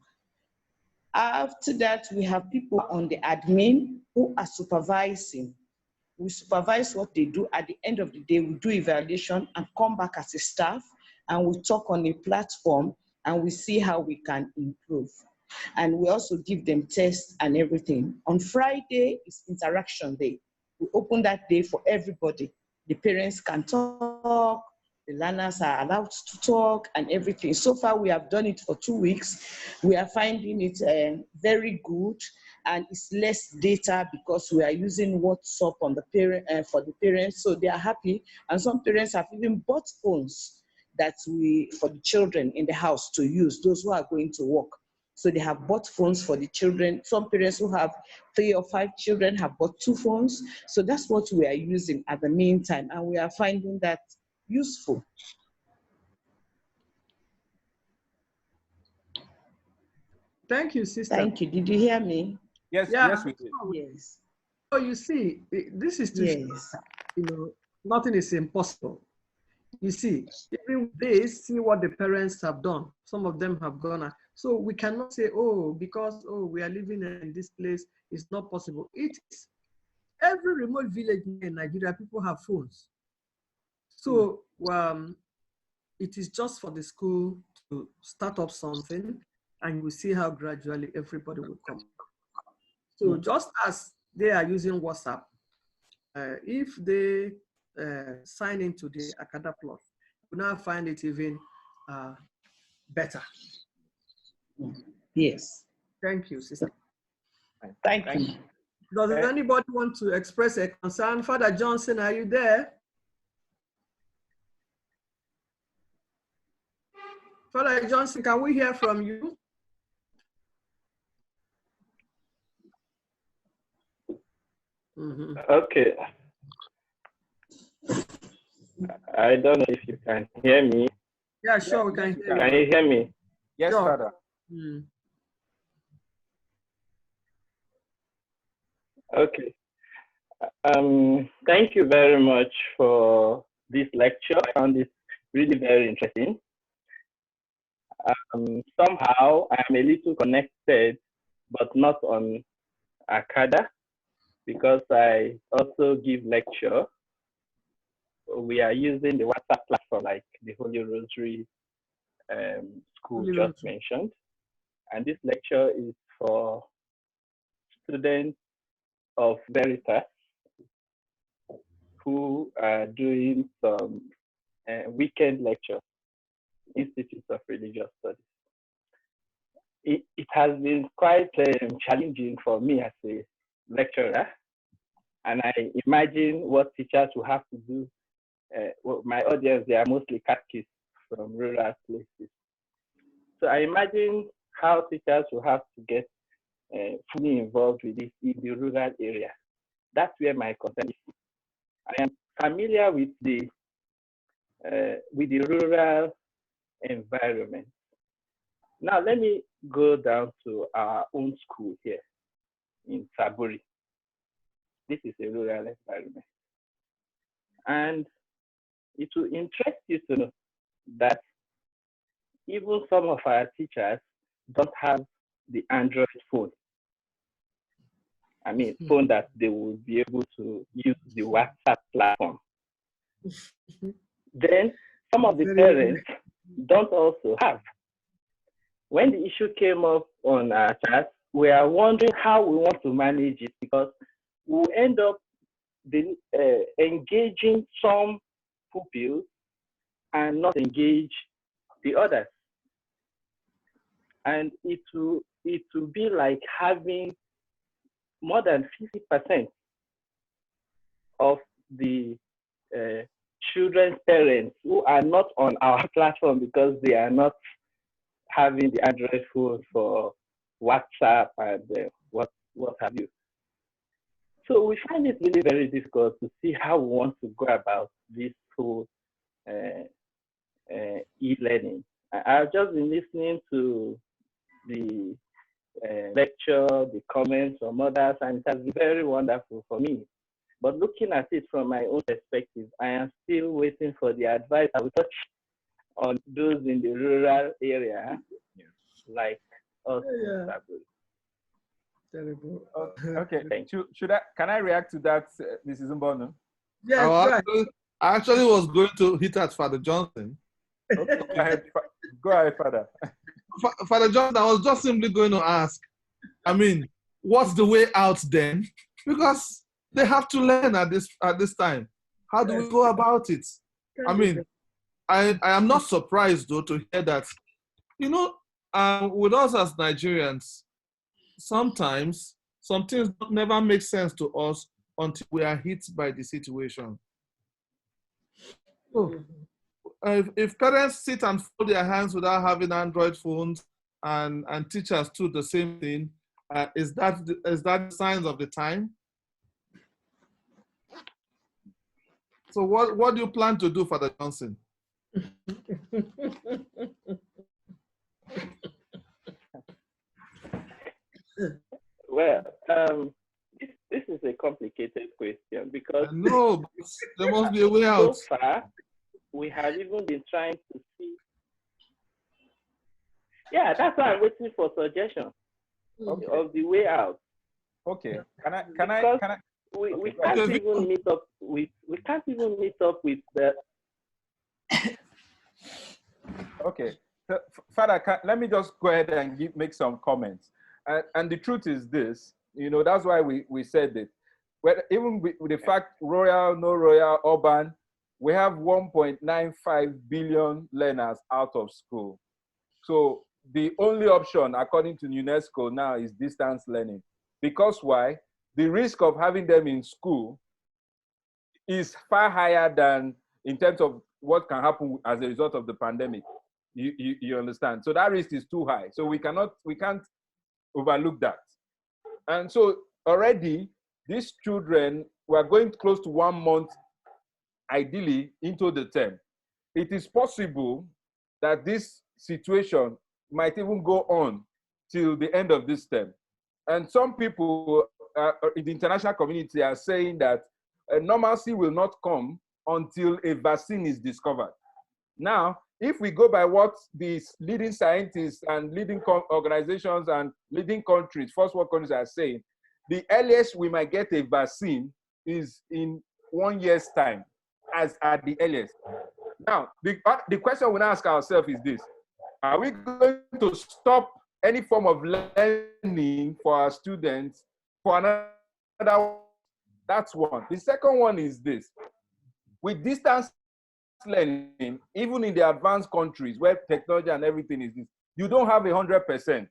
After that, we have people on the admin who are supervising. We supervise what they do. At the end of the day, we do evaluation and come back as a staff, and we talk on a platform and we see how we can improve. And we also give them tests and everything. On Friday is interaction day. We open that day for everybody. The parents can talk, the learners are allowed to talk and everything. So far, we have done it for 2 weeks. We are finding it very good, and it's less data because we are using WhatsApp on the for the parents, so they are happy. And some parents have even bought phones that for the children in the house to use, those who are going to work. So they have bought phones for the children. Some parents who have 3 or 5 children have bought 2 phones. So that's what we are using at the meantime, and we are finding that useful. Thank you, sister. Thank you. Did you hear me? Yes, Yeah. yes, we did. Yes. So you see, this is to show, you know, nothing is impossible. You see, even they see what the parents have done. Some of them have gone out. So we cannot say, oh, because we are living in this place, it's not possible. It is. Every remote village in Nigeria, people have phones. So it is just for the school to start up something, and we see how gradually everybody will come. So just as they are using WhatsApp, if they sign into the AcadaPlus, we now find it even better. Yes. Thank you, sister. Thank you. Does anybody want to express a concern? Father Johnson, are you there? Father Johnson, can we hear from you? Okay. I don't know if you can hear me. Yeah, sure, we can hear you. Can you hear me? Yes, Sure. Father. Okay. Thank you very much for this lecture. I found this really very interesting. Somehow I am a little connected, but not on Acada, because I also give lecture. We are using the WhatsApp platform like the Holy Rosary school just mentioned. And this lecture is for students of Veritas who are doing some weekend lecture, Institute of Religious Studies. It has been quite challenging for me as a lecturer, and I imagine what teachers will have to do. Well, my audience, they are mostly catechists from rural places. So I imagine how teachers will have to get fully involved with this in the rural area. That's where my concern is. I am familiar with the rural environment. Now let me go down to our own school here in Saburi. This is a rural environment. And it will interest you to know that even some of our teachers don't have the Android phone. I mean, phone that they will be able to use the WhatsApp platform. Then some of the parents don't also have. When the issue came up on our chat, we are wondering how we want to manage it, because we'll end up engaging some pupils and not engage the others. And it will be like having more than 50% of the children's parents who are not on our platform because they are not having the Android phone for WhatsApp and what have you. So we find it really very difficult to see how we want to go about this whole e-learning. I've just been listening to the lecture, the comments from others, and it has been very wonderful for me. But looking at it from my own perspective, I am still waiting for the advice I will touch on those in the rural area, like us. Yeah. Terrible. Okay, can I react to that, Mrs. Mbono? Yes, right. I actually was going to hit at Father Johnson. Okay, go ahead, Father. Father Johnson, I was just simply going to ask, I mean, what's the way out then? Because they have to learn at this time. How do we go about it? I mean, I am not surprised, though, to hear that, you know, with us as Nigerians, sometimes some things never make sense to us until we are hit by the situation. Oh. If parents sit and fold their hands without having Android phones and teachers do the same thing, is that signs of the time? So what do you plan to do, Father Johnson? Well, this is a complicated question because no, there must be a way out. So far, we have even been trying to see. Yeah, that's why I'm waiting for suggestions of the way out. Okay. Can I? We can't even meet up with the. Okay, so, Father, let me just go ahead and make some comments. And the truth is this, you know, that's why we said it. Well, even with the fact royal, no royal, urban, we have 1.95 billion learners out of school. So the only option, according to UNESCO now, is distance learning. Because why? The risk of having them in school is far higher than in terms of what can happen as a result of the pandemic. You understand? So that risk is too high. So we can't overlook that. And so already these children were going close to 1 month, ideally, into the term. It is possible that this situation might even go on till the end of this term. And some people in the international community are saying that normalcy will not come until a vaccine is discovered. Now, if we go by what these leading scientists and leading organizations and leading countries, first world countries are saying, the earliest we might get a vaccine is in 1 year's time, as at the earliest. Now, the question we now ask ourselves is this: are we going to stop any form of learning for our students for another? That's one. The second one is this: with distance learning, even in the advanced countries where technology and everything is this, you don't have 100%.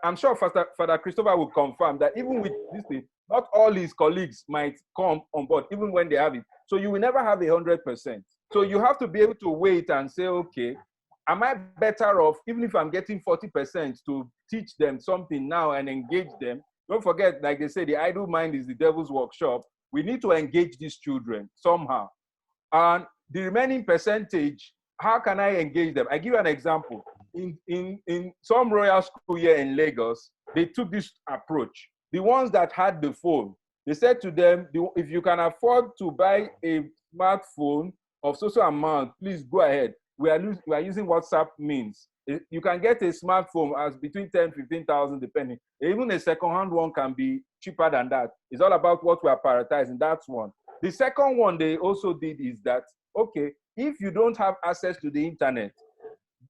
I'm sure Father Christopher will confirm that even with this thing, not all his colleagues might come on board, even when they have it. So you will never have 100%. So you have to be able to wait and say, okay, am I better off, even if I'm getting 40%, to teach them something now and engage them? Don't forget, like they say, the idle mind is the devil's workshop. We need to engage these children somehow. And the remaining percentage, how can I engage them? I give you an example. In some royal school here in Lagos, they took this approach. The ones that had the phone, they said to them, if you can afford to buy a smartphone of social amount, please go ahead. We are using WhatsApp means. You can get a smartphone as between 10,000, 15,000 depending. Even a second-hand one can be cheaper than that. It's all about what we are prioritizing. That's one. The second one they also did is that, okay, if you don't have access to the internet,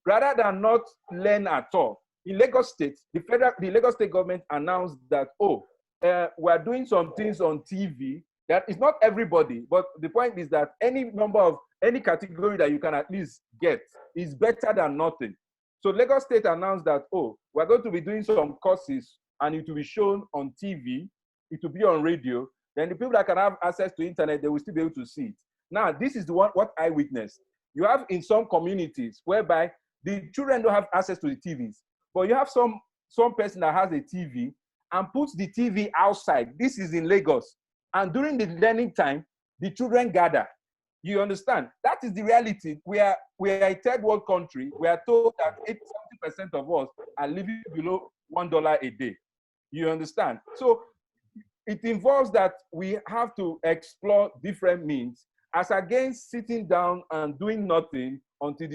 rather than not learn at all, in Lagos State, the Lagos State government announced that, we're doing some things on TV that is not everybody, but the point is that any category that you can at least get is better than nothing. So Lagos State announced that, we're going to be doing some courses and it will be shown on TV, it will be on radio. Then the people that can have access to internet, they will still be able to see it. Now, this is what I witnessed. You have in some communities whereby the children don't have access to the TVs, but you have some person that has a TV and puts the TV outside. This is in Lagos. And during the learning time, the children gather. You understand? That is the reality. We are a third world country. We are told that 70% of us are living below $1 a day. You understand? So it involves that we have to explore different means as against sitting down and doing nothing until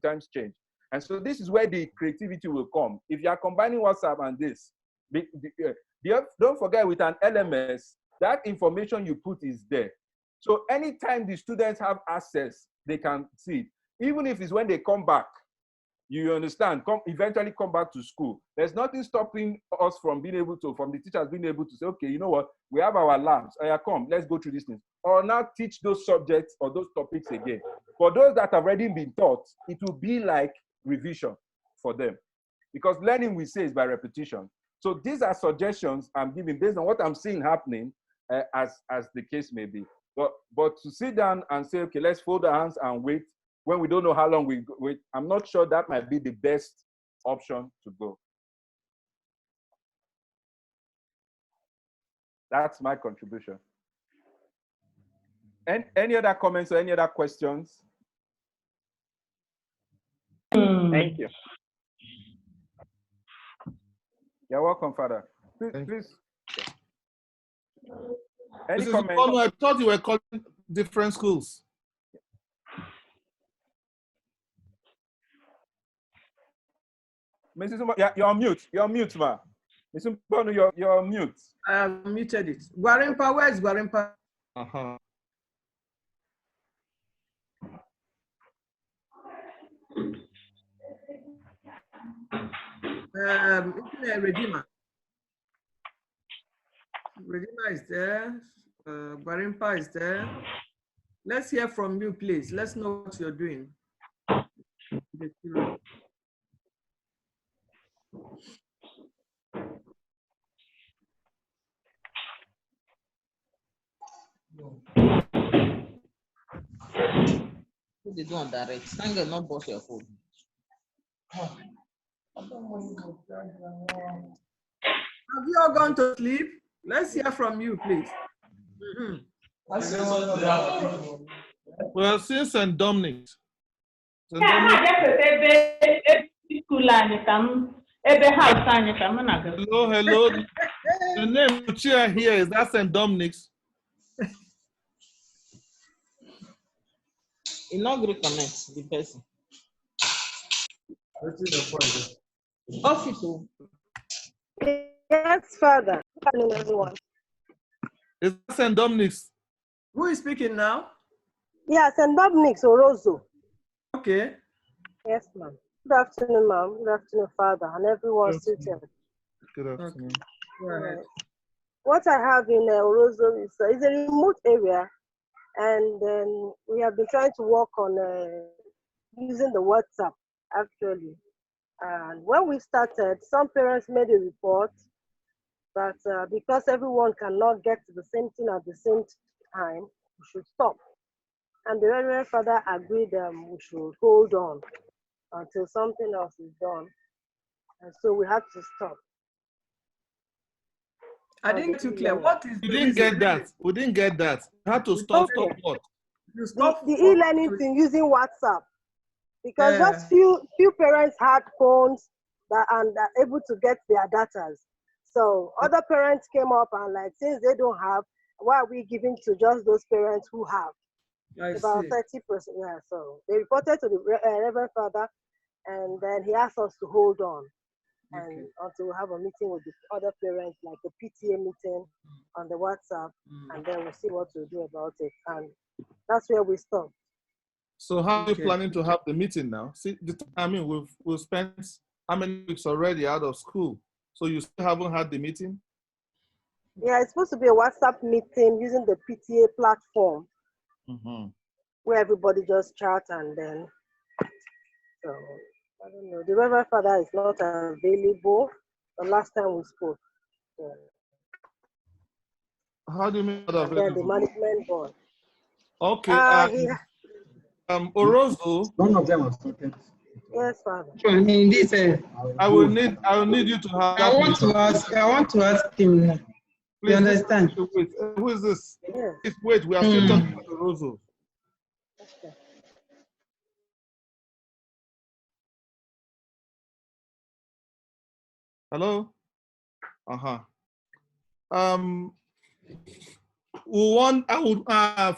times change. And so this is where the creativity will come. If you are combining WhatsApp and this, don't forget with an LMS, that information you put is there. So anytime the students have access, they can see it. Even if it's when they come back, you understand, eventually come back to school. There's nothing stopping us from being able to, from the teachers being able to say, okay, you know what, we have our labs. Come, let's go through these things. Or now teach those subjects or those topics again. For those that have already been taught, it will be like revision for them. Because learning, we say, is by repetition. So these are suggestions I'm giving based on what I'm seeing happening as the case may be. But to sit down and say, okay, let's fold our hands and wait when we don't know how long we wait, I'm not sure that might be the best option to go. That's my contribution. Any other comments or any other questions? Thank you. You're welcome, Father. Please. Any Mrs. comments? Bono, I thought you were calling different schools. Mrs. Umar, you're on mute. You're on mute, ma. Mrs. Bono, you're on mute. I have muted it. Gwarimpa, where is Gwarimpa? Uh-huh. Redeemer. Redeemer is there. Gwarimpa is there. Let's hear from you, please. Let's know what you're doing. What they do on direct? Thank God, not boss your phone. Have you all gone to sleep? Let's hear from you, please. Well, since St. Dominic's. Hello, hello. The name Lucia here, is that St. Dominic's? It not going to connect the person. Hospital. Yes, Father. Good morning, everyone. Is that St. Dominic's? Who is speaking now? Yeah, St. Dominic's Orozo. Okay. Yes, ma'am. Good afternoon, ma'am. Good afternoon, Father, and everyone seated. Good afternoon. Okay. What I have in Orozo is a remote area, and then we have been trying to work on using the WhatsApp, actually. And when we started, some parents made a report that because everyone cannot get to the same thing at the same time, we should stop. And the Reverend Father agreed we should hold on until something else is done. And so we had to stop. I didn't get too clear. What is We didn't get that. We didn't get that. We had to stop what? You stop the e-learning thing using WhatsApp. Because just few parents had phones that are able to get their data. So other parents came up and like, since they don't have, why are we giving to just those parents who have? About 30%. Yeah, so they reported to the Reverend Father, and then he asked us to hold on and until we have a meeting with the other parents, like the PTA meeting on the WhatsApp, and then we'll see what we'll do about it. And that's where we stop. So how are you planning to have the meeting now? See, I mean, we've spent how many weeks already out of school? So you still haven't had the meeting? Yeah, it's supposed to be a WhatsApp meeting using the PTA platform, where everybody just chat and then. So I don't know. The Reverend Father is not available. The last time we spoke. So. How do you mean not available? And then the management board. Okay. Orozo. None of them was talking. Yes, Father. In this, I will need you to have I that want to ask him now. You understand? Wait, who is this? Yes. Wait, we are still talking about the Rosso. Okay. Hello? We want,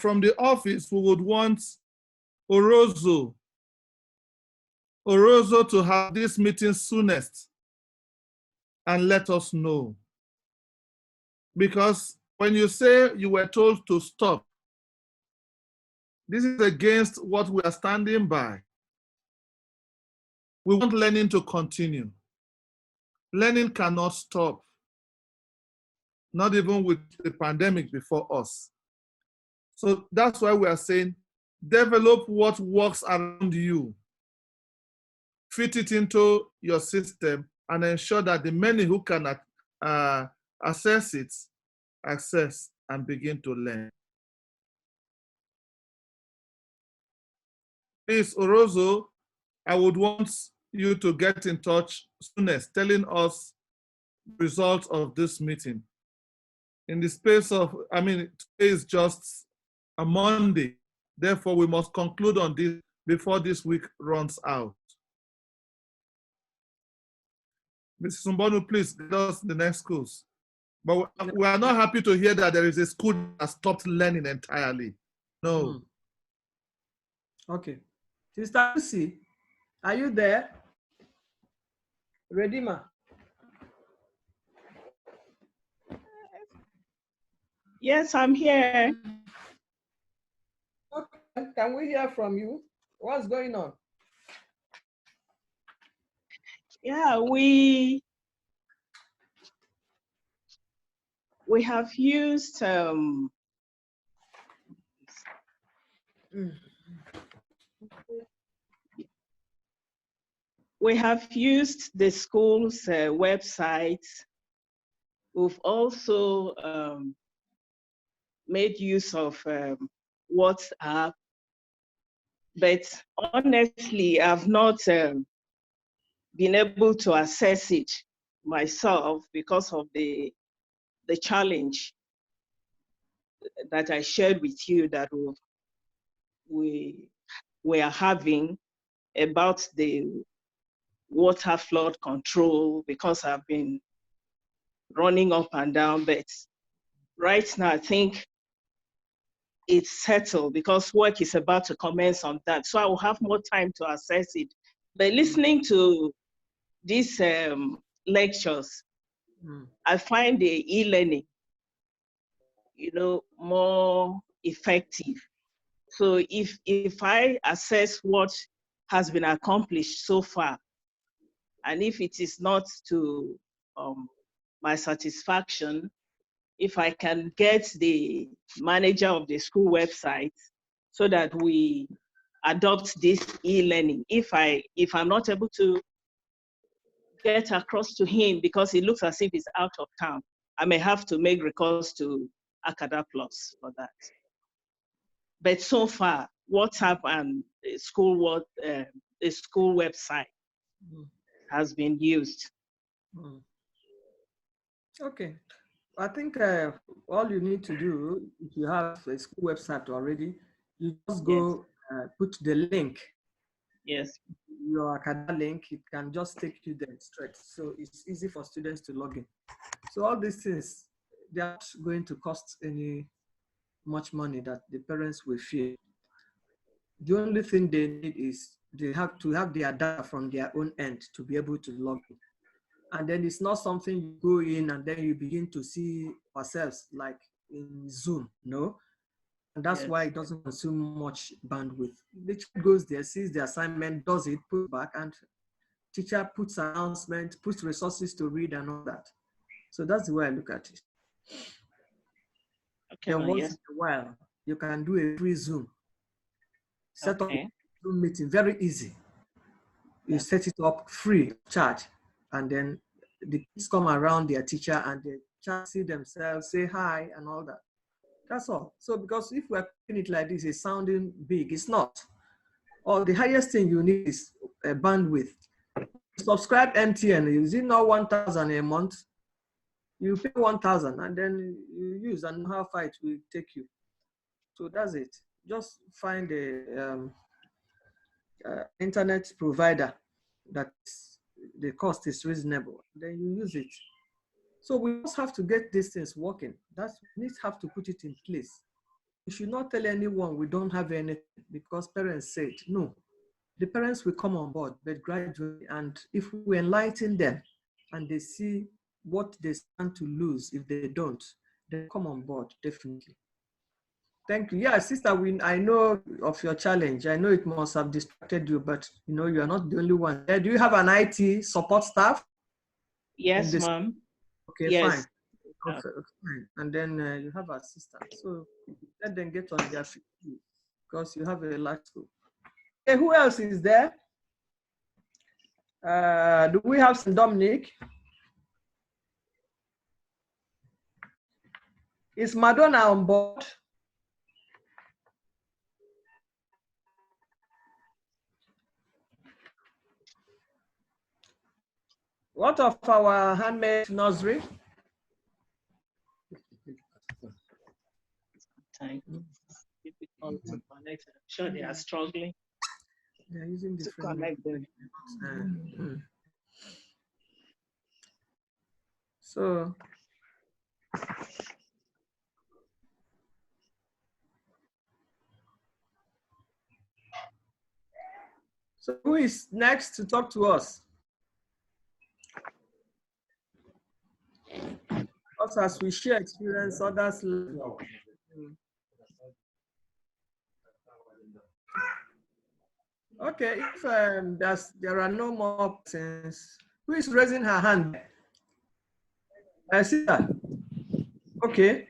from the office, we would want Orozo to have this meeting soonest and let us know. Because when you say you were told to stop, this is against what we are standing by. We want learning to continue. Learning cannot stop, not even with the pandemic before us. So that's why we are saying, develop what works around you. Fit it into your system and ensure that the many who can access it, access and begin to learn. Please, Orozo, I would want you to get in touch soonest, telling us the results of this meeting. In the space of, today is just a Monday. Therefore, we must conclude on this before this week runs out. Mrs. Mbonu, please get us the next schools. But we are not happy to hear that there is a school that stopped learning entirely. No. Okay. Sister Lucy, are you there? Redeemer. Yes, I'm here. Okay. Can we hear from you? What's going on? Yeah, we have used we have used the school's website. We've also made use of WhatsApp, but honestly, I've not been able to access it myself because of the challenge that I shared with you that we are having about the water flood control, because I've been running up and down. But right now, I think it's settled because work is about to commence on that. So I will have more time to assess it. But listening to these lectures, I find the e-learning, more effective. So if I assess what has been accomplished so far, and if it is not to my satisfaction, if I can get the manager of the school website so that we adopt this e-learning. If I'm not able to get across to him because it looks as if he's out of town, I may have to make recourse to AcadaPlus for that. But so far, WhatsApp and the school website has been used. Okay. I think all you need to do, if you have a school website already, you just go put the link. Yes. Your Acada link, it can just take you there straight. So it's easy for students to log in. So all these things, they're not going to cost any much money that the parents will feel. The only thing they need is they have to have their data from their own end to be able to log in. And then it's not something you go in and then you begin to see ourselves like in Zoom, no? And that's why it doesn't consume much bandwidth. The child goes there, sees the assignment, does it, puts back, and teacher puts announcement, puts resources to read and all that. So that's the way I look at it. Okay, then once in a while, you can do a free Zoom. Set up a Zoom meeting, very easy. You set it up free, charge, and then the kids come around their teacher and they chat, see themselves, say hi and all that. That's all. So because if we're putting it like this, it's sounding big. It's not. or the highest thing you need is bandwidth. Subscribe MTN, is it not 1,000 a month? You pay 1,000 and then you use, and how far it will take you. So that's it. Just find a internet provider that the cost is reasonable, then you use it. So we just have to get these things working. We have to put it in place. We should not tell anyone we don't have anything because parents said no. The parents will come on board, but gradually, and if we enlighten them and they see what they stand to lose if they don't, they come on board, definitely. Thank you. Yeah, sister, I know of your challenge. I know it must have distracted you, but you know, you are not the only one. Do you have an IT support staff? Yes, ma'am. Okay, yes. Fine. Okay, fine. And then you have assistants. So let them get on their feet because you have a large school. Hey, who else is there? Do we have St. Dominic? Is Madonna on board? What of our handmade nursery? Difficult to connect. I'm sure they are struggling. They are using to connect them. So who is next to talk to us? Us as we share experience, others learn. Okay, if there are no more persons, who is raising her hand? Sister. Okay.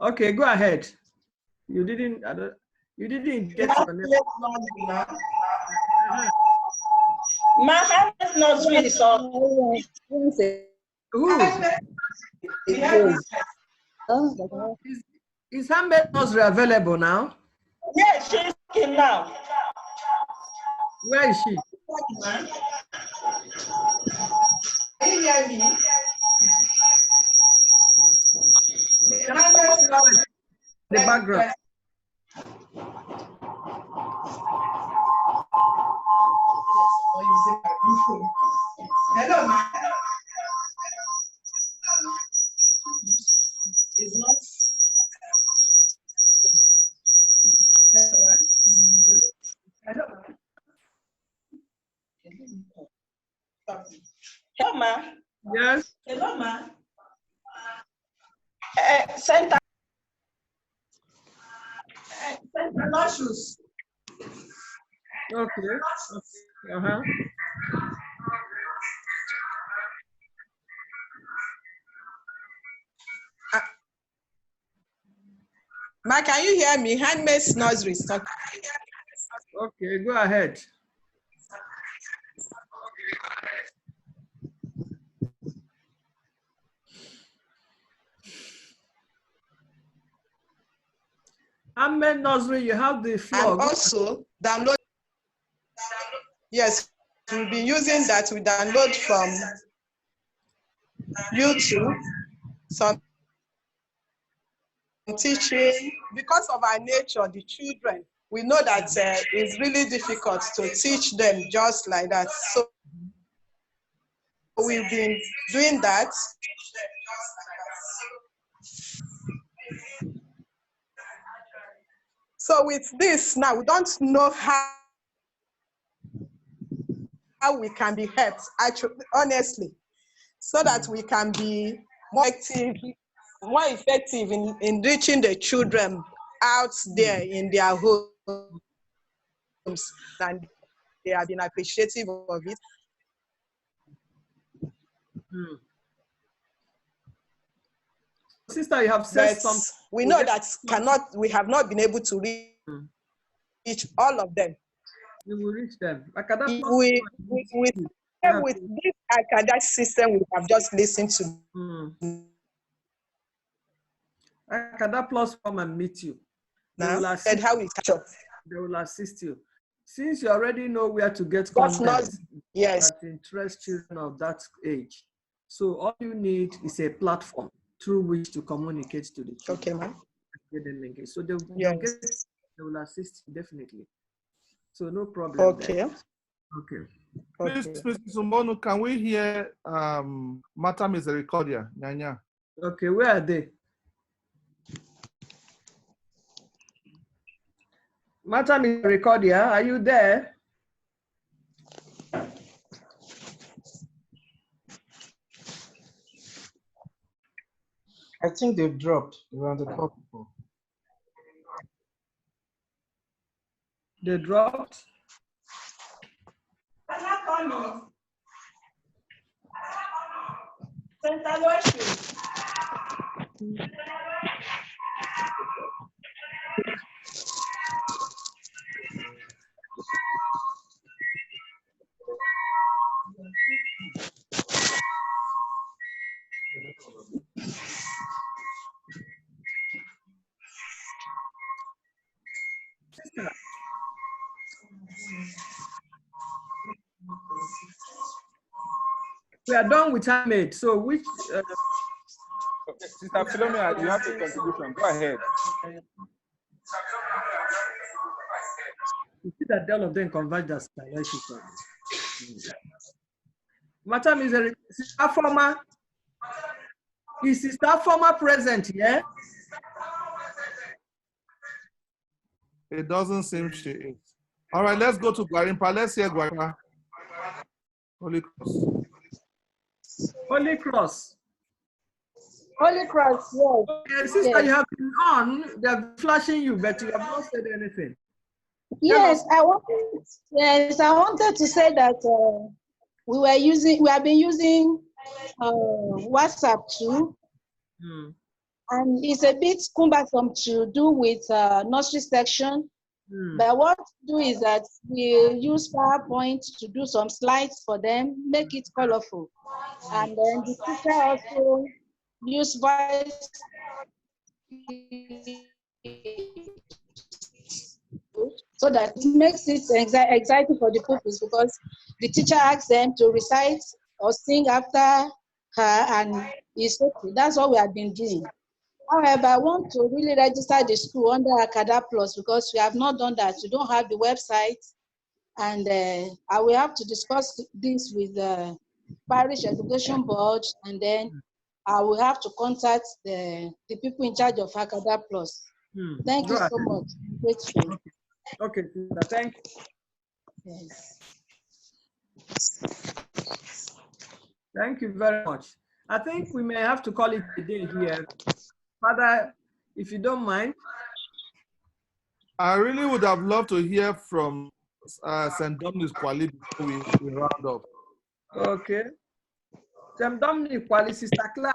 Okay, go ahead. You didn't get your name. My hand is not really so. Is handmade nursery available now? Yes, she's in now. Where is she? Can you hear me? The background. Hello, ma. It's not. Hello, ma. Yes. Hello, ma. Center. Center shoes. Okay. Ma, can you hear me? Handmade nursery. Okay, go ahead. Handmade nursery, you have the floor. And also download. Yes, we'll be using that. We download from YouTube some teaching. Because of our nature, the children, we know that it's really difficult to teach them just like that. So we've been doing that. So with this now, we don't know how we can be helped, actually, honestly, so that we can be more effective in reaching the children out there in their homes, and they have been appreciative of it. Sister, you have said something. We know that we have not been able to reach all of them. You will reach them. With this Acada system we have just listened to. AcadaPlus come and meet you. Now, and how we catch up. They will assist you. since you already know where to get That's not, content yes. that interests children of that age, so all you need is a platform through which to communicate to the children. Okay, ma'am. Get them engaged. So they will assist you definitely. So no problem. Okay. There. Okay. Please, Mrs. Umbono, can we hear Mata Misericordia, Nyanya? Okay, where are they? Mata Misericordia, are you there? I think they've dropped around the call before. They dropped? We are done with handmade. So which? Okay, Sister Philomena, you have a contribution. Go ahead. You see that all of them converge as relationship. Madam is a sister former. Is sister former present here? It doesn't seem she is. All right, let's go to Guarimpa. Let's hear Guarimpa. Holy Cross. Holy Cross. Holy Cross, yes. Okay, sister, yes. you have been on. They're flashing you, but you have not said anything. Yes, I wanted to say that we have been using WhatsApp too. And it's a bit cumbersome to do with nursery section. But what we do is that we use PowerPoint to do some slides for them, make it colorful. And then the teacher also use voice so that it makes it exciting for the pupils, because the teacher asks them to recite or sing after her, and it's okay. That's what we have been doing. However, I want to really register the school under AcadaPlus because we have not done that. We don't have the website, and I will have to discuss this with the Parish Education Board, and then I will have to contact the people in charge of AcadaPlus. Thank you so much. I'm grateful. Okay, thank you. Yes. Thank you very much. I think we may have to call it a day here. Father, if you don't mind. I really would have loved to hear from St. Dominic's Kwali before we round up. Okay. St. Dominic Kwali, Sister Clara.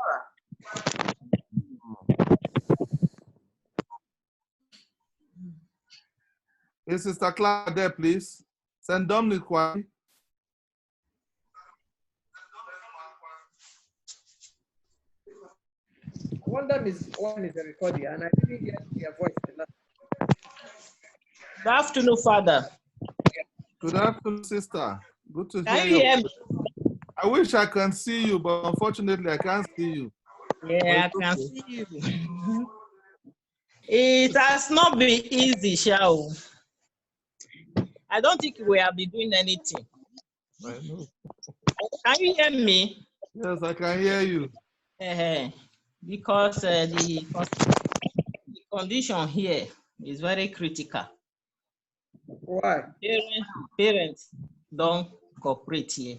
Is Sister Clara there, please? St. Dominic Kwali. One is a recording, and I didn't get your voice. Good afternoon, Father. Good afternoon, sister. Good to Can hear you hear you. me? I wish I can see you, but unfortunately I can't see you. Yeah, I can see you. It has not been easy, Shao. I don't think we have been doing anything. I know. Can you hear me? Yes, I can hear you. Because the condition here is very critical. Why? Parents don't cooperate here.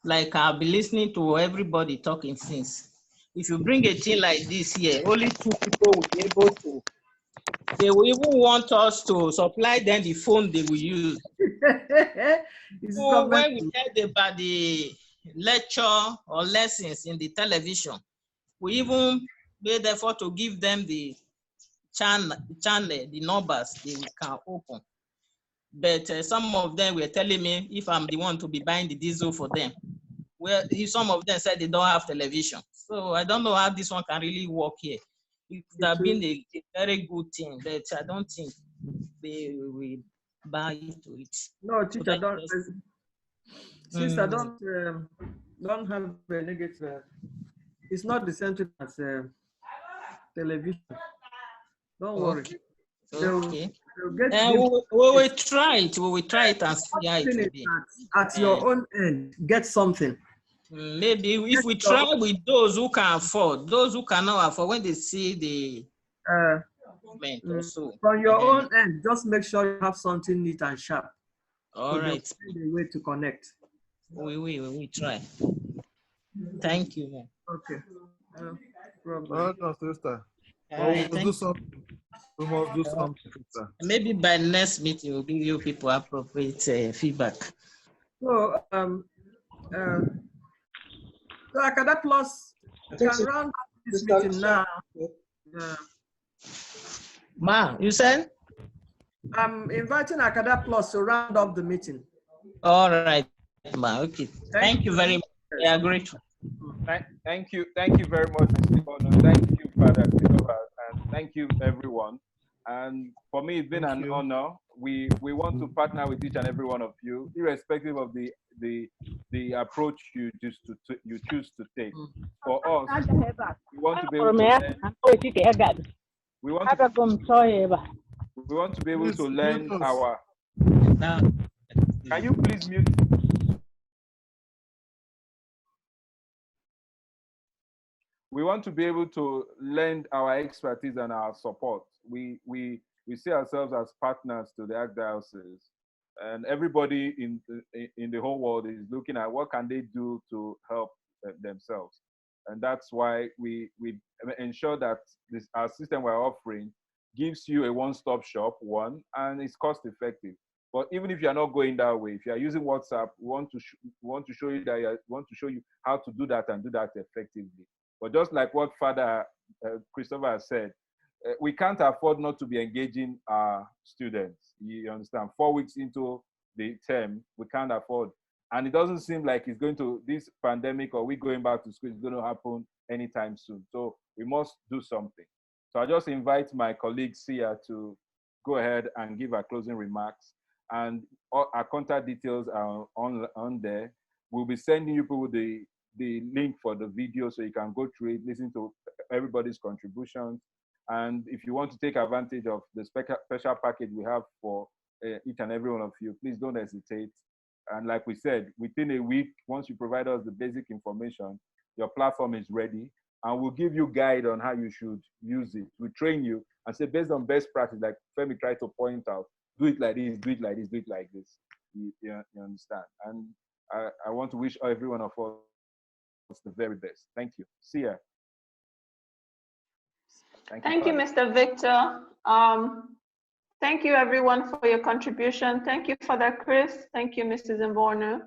Like I've been listening to everybody talking since. If you bring a thing like this here, only 2 people will be able to. They will even want us to supply them the phone they will use. So when we heard about the lecture or lessons in the television, we even made effort to give them the channel, the numbers they can open. But some of them were telling me if I'm the one to be buying the diesel for them. Well, some of them said they don't have television. So I don't know how this one can really work here. It could have been a very good thing, but I don't think they will buy into it. No, So teacher, that don't. just, Sister, don't have a negative. It's not the same thing as television. Don't worry. okay. They'll Okay. get We the will try it. We will try it and see how it will be. at your own end. Get something. Maybe if we try with those who can afford, those who cannot afford, when they see the also. From your own end, just make sure you have something neat and sharp. All right. Find a way to connect. We try. Thank you, man. Okay. Problem. Sister. All right, We'll do something. We must do something, sister. Maybe by next meeting, we'll give you people appropriate feedback. So, so AcadaPlus can run this meeting now. Ma, you said? I'm inviting AcadaPlus to round up the meeting. All right, ma. Okay. Thank you very much. I agree. Thank you very much, Mr. Bono. Thank you, Father Christopher, and thank you, everyone. And for me, it's been an honor. We want to partner with each and every one of you, irrespective of the approach you choose to take. For us, we want to be able to learn. We want to be able to learn our. Can you please mute? We want to be able to lend our expertise and our support. We see ourselves as partners to the Archdiocese, and everybody in the whole world is looking at what can they do to help themselves. And that's why we ensure that our system we're offering gives you a one-stop shop, and it's cost-effective. But even if you're not going that way, if you're using WhatsApp, we want to show you that want to show you how to do that and do that effectively. But just like what Father Christopher has said, we can't afford not to be engaging our students. You understand? 4 weeks into the term, we can't afford. And it doesn't seem like it's going to, this pandemic or we going back to school is going to happen anytime soon. So we must do something. So I just invite my colleague Sia to go ahead and give our closing remarks. And our contact details are on there. We'll be sending you people the link for the video so you can go through it, listen to everybody's contributions. And if you want to take advantage of the special package we have for each and every one of you, please don't hesitate. And like we said, within a week, once you provide us the basic information, your platform is ready, and we'll give you guide on how you should use it. We train you and say, based on best practice, like Femi tried to point out, do it like this, do it like this, do it like this. You understand? And I want to wish every one of us the very best. Thank you. See ya. Thank you, Mr. Victor. Thank you, everyone, for your contribution. Thank you, Father Chris. Thank you, Mrs. Mbornu.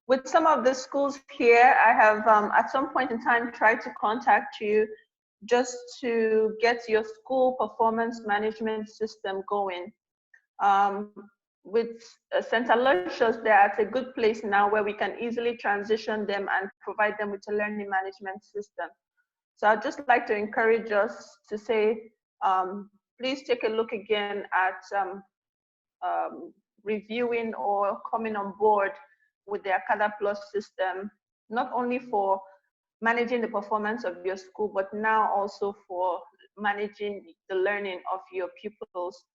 With some of the schools here, I have at some point in time tried to contact you just to get your school performance management system going. With St. Aloysius, they're at a good place now where we can easily transition them and provide them with a learning management system. So I'd just like to encourage us to say, please take a look again at reviewing or coming on board with the AcadaPlus system, not only for managing the performance of your school, but now also for managing the learning of your pupils.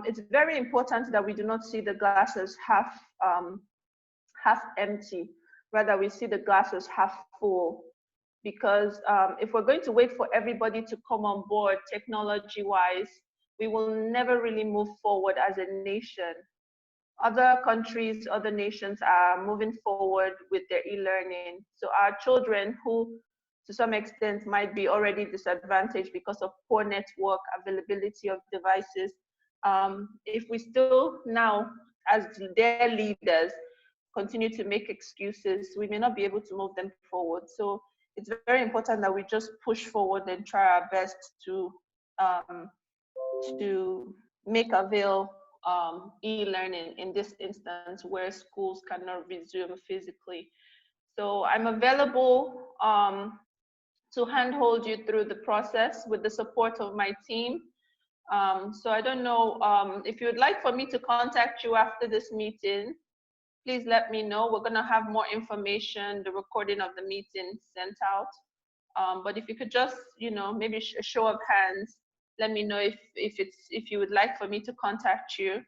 It's very important that we do not see the glasses half empty, rather we see the glasses half full. Because if we're going to wait for everybody to come on board technology-wise, we will never really move forward as a nation. Other countries, other nations are moving forward with their e-learning. So our children who, to some extent, might be already disadvantaged because of poor network availability of devices, if we still now, as their leaders, continue to make excuses, we may not be able to move them forward. So it's very important that we just push forward and try our best to make avail e-learning in this instance where schools cannot resume physically. So I'm available to handhold you through the process with the support of my team. So I don't know if you would like for me to contact you after this meeting, please let me know. We're gonna have more information, the recording of the meeting sent out. But if you could just, maybe a show of hands, let me know if you would like for me to contact you.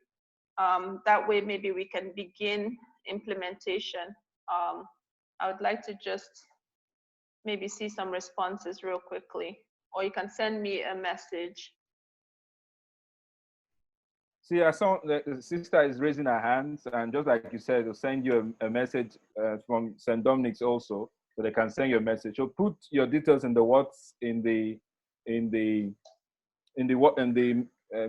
That way, maybe we can begin implementation. I would like to just maybe see some responses real quickly, or you can send me a message. See, I saw the sister is raising her hands, and just like you said, they'll send you a message from St. Dominic's also, so they can send you a message. So put your details in the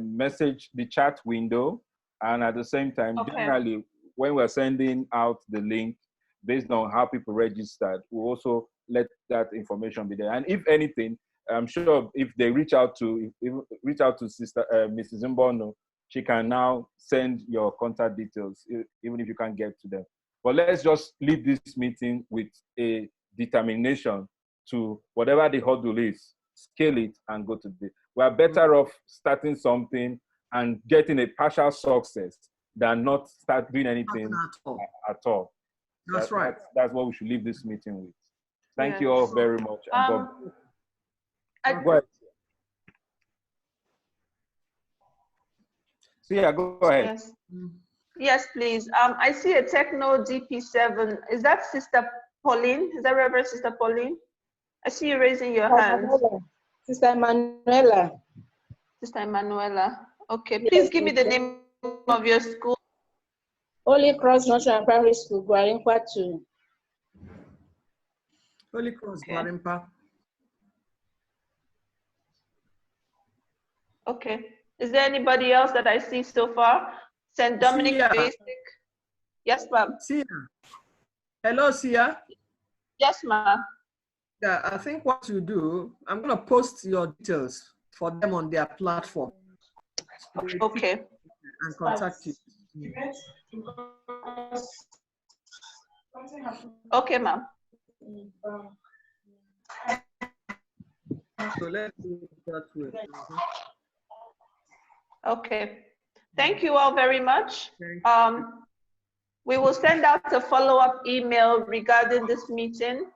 message, the chat window, and at the same time, generally, when we're sending out the link based on how people registered, we'll also let that information be there. And if anything, I'm sure if they reach out to Sister Mrs. Mbono, she can now send your contact details, even if you can't get to them. But let's just leave this meeting with a determination to whatever the hurdle is, scale it and go to the. We are better off starting something and getting a partial success than not start doing anything at all. That's right. That's what we should leave this meeting with. Thank you all very much. Go ahead. So yeah, go ahead. Yes, please. I see a Techno DP7. Is that Sister Pauline? Is that Reverend Sister Pauline? I see you raising your hand. Sister Emanuela. Sister Emanuela. Okay, please give me the name of your school. Holy Cross National Primary School, Gwarimpa 2. Holy Cross, Gwarimpa. Okay. Is there anybody else that I see so far? St. Dominic Basic. Yes, ma'am. Sia. Hello, Sia. Yes, ma'am. Yeah, I think what you do, I'm going to post your details for them on their platform. Okay. And contact you. Okay, ma'am. So let's do it that way. Okay. Thank you all very much. We will send out a follow-up email regarding this meeting.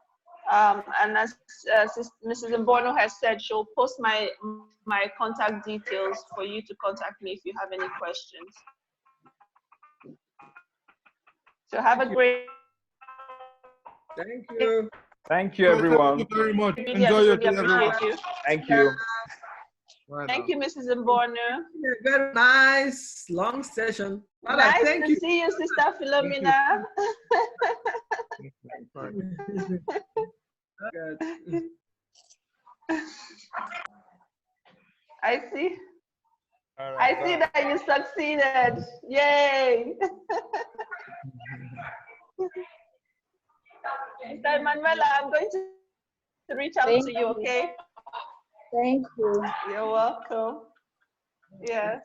And as Mrs. Mbono has said, she'll post my contact details for you to contact me if you have any questions. So have a great. Thank you. Thank you, everyone. Thank you very much. Enjoy your day, everyone. Thank you. Thank you, Mrs. Mbono. Very nice, long session. Nice to see you, Sister Philomena. I see. I see that you succeeded. Yay. Mr. Emanuela, I'm going to reach out to you, okay? Thank you. You're welcome. Yes.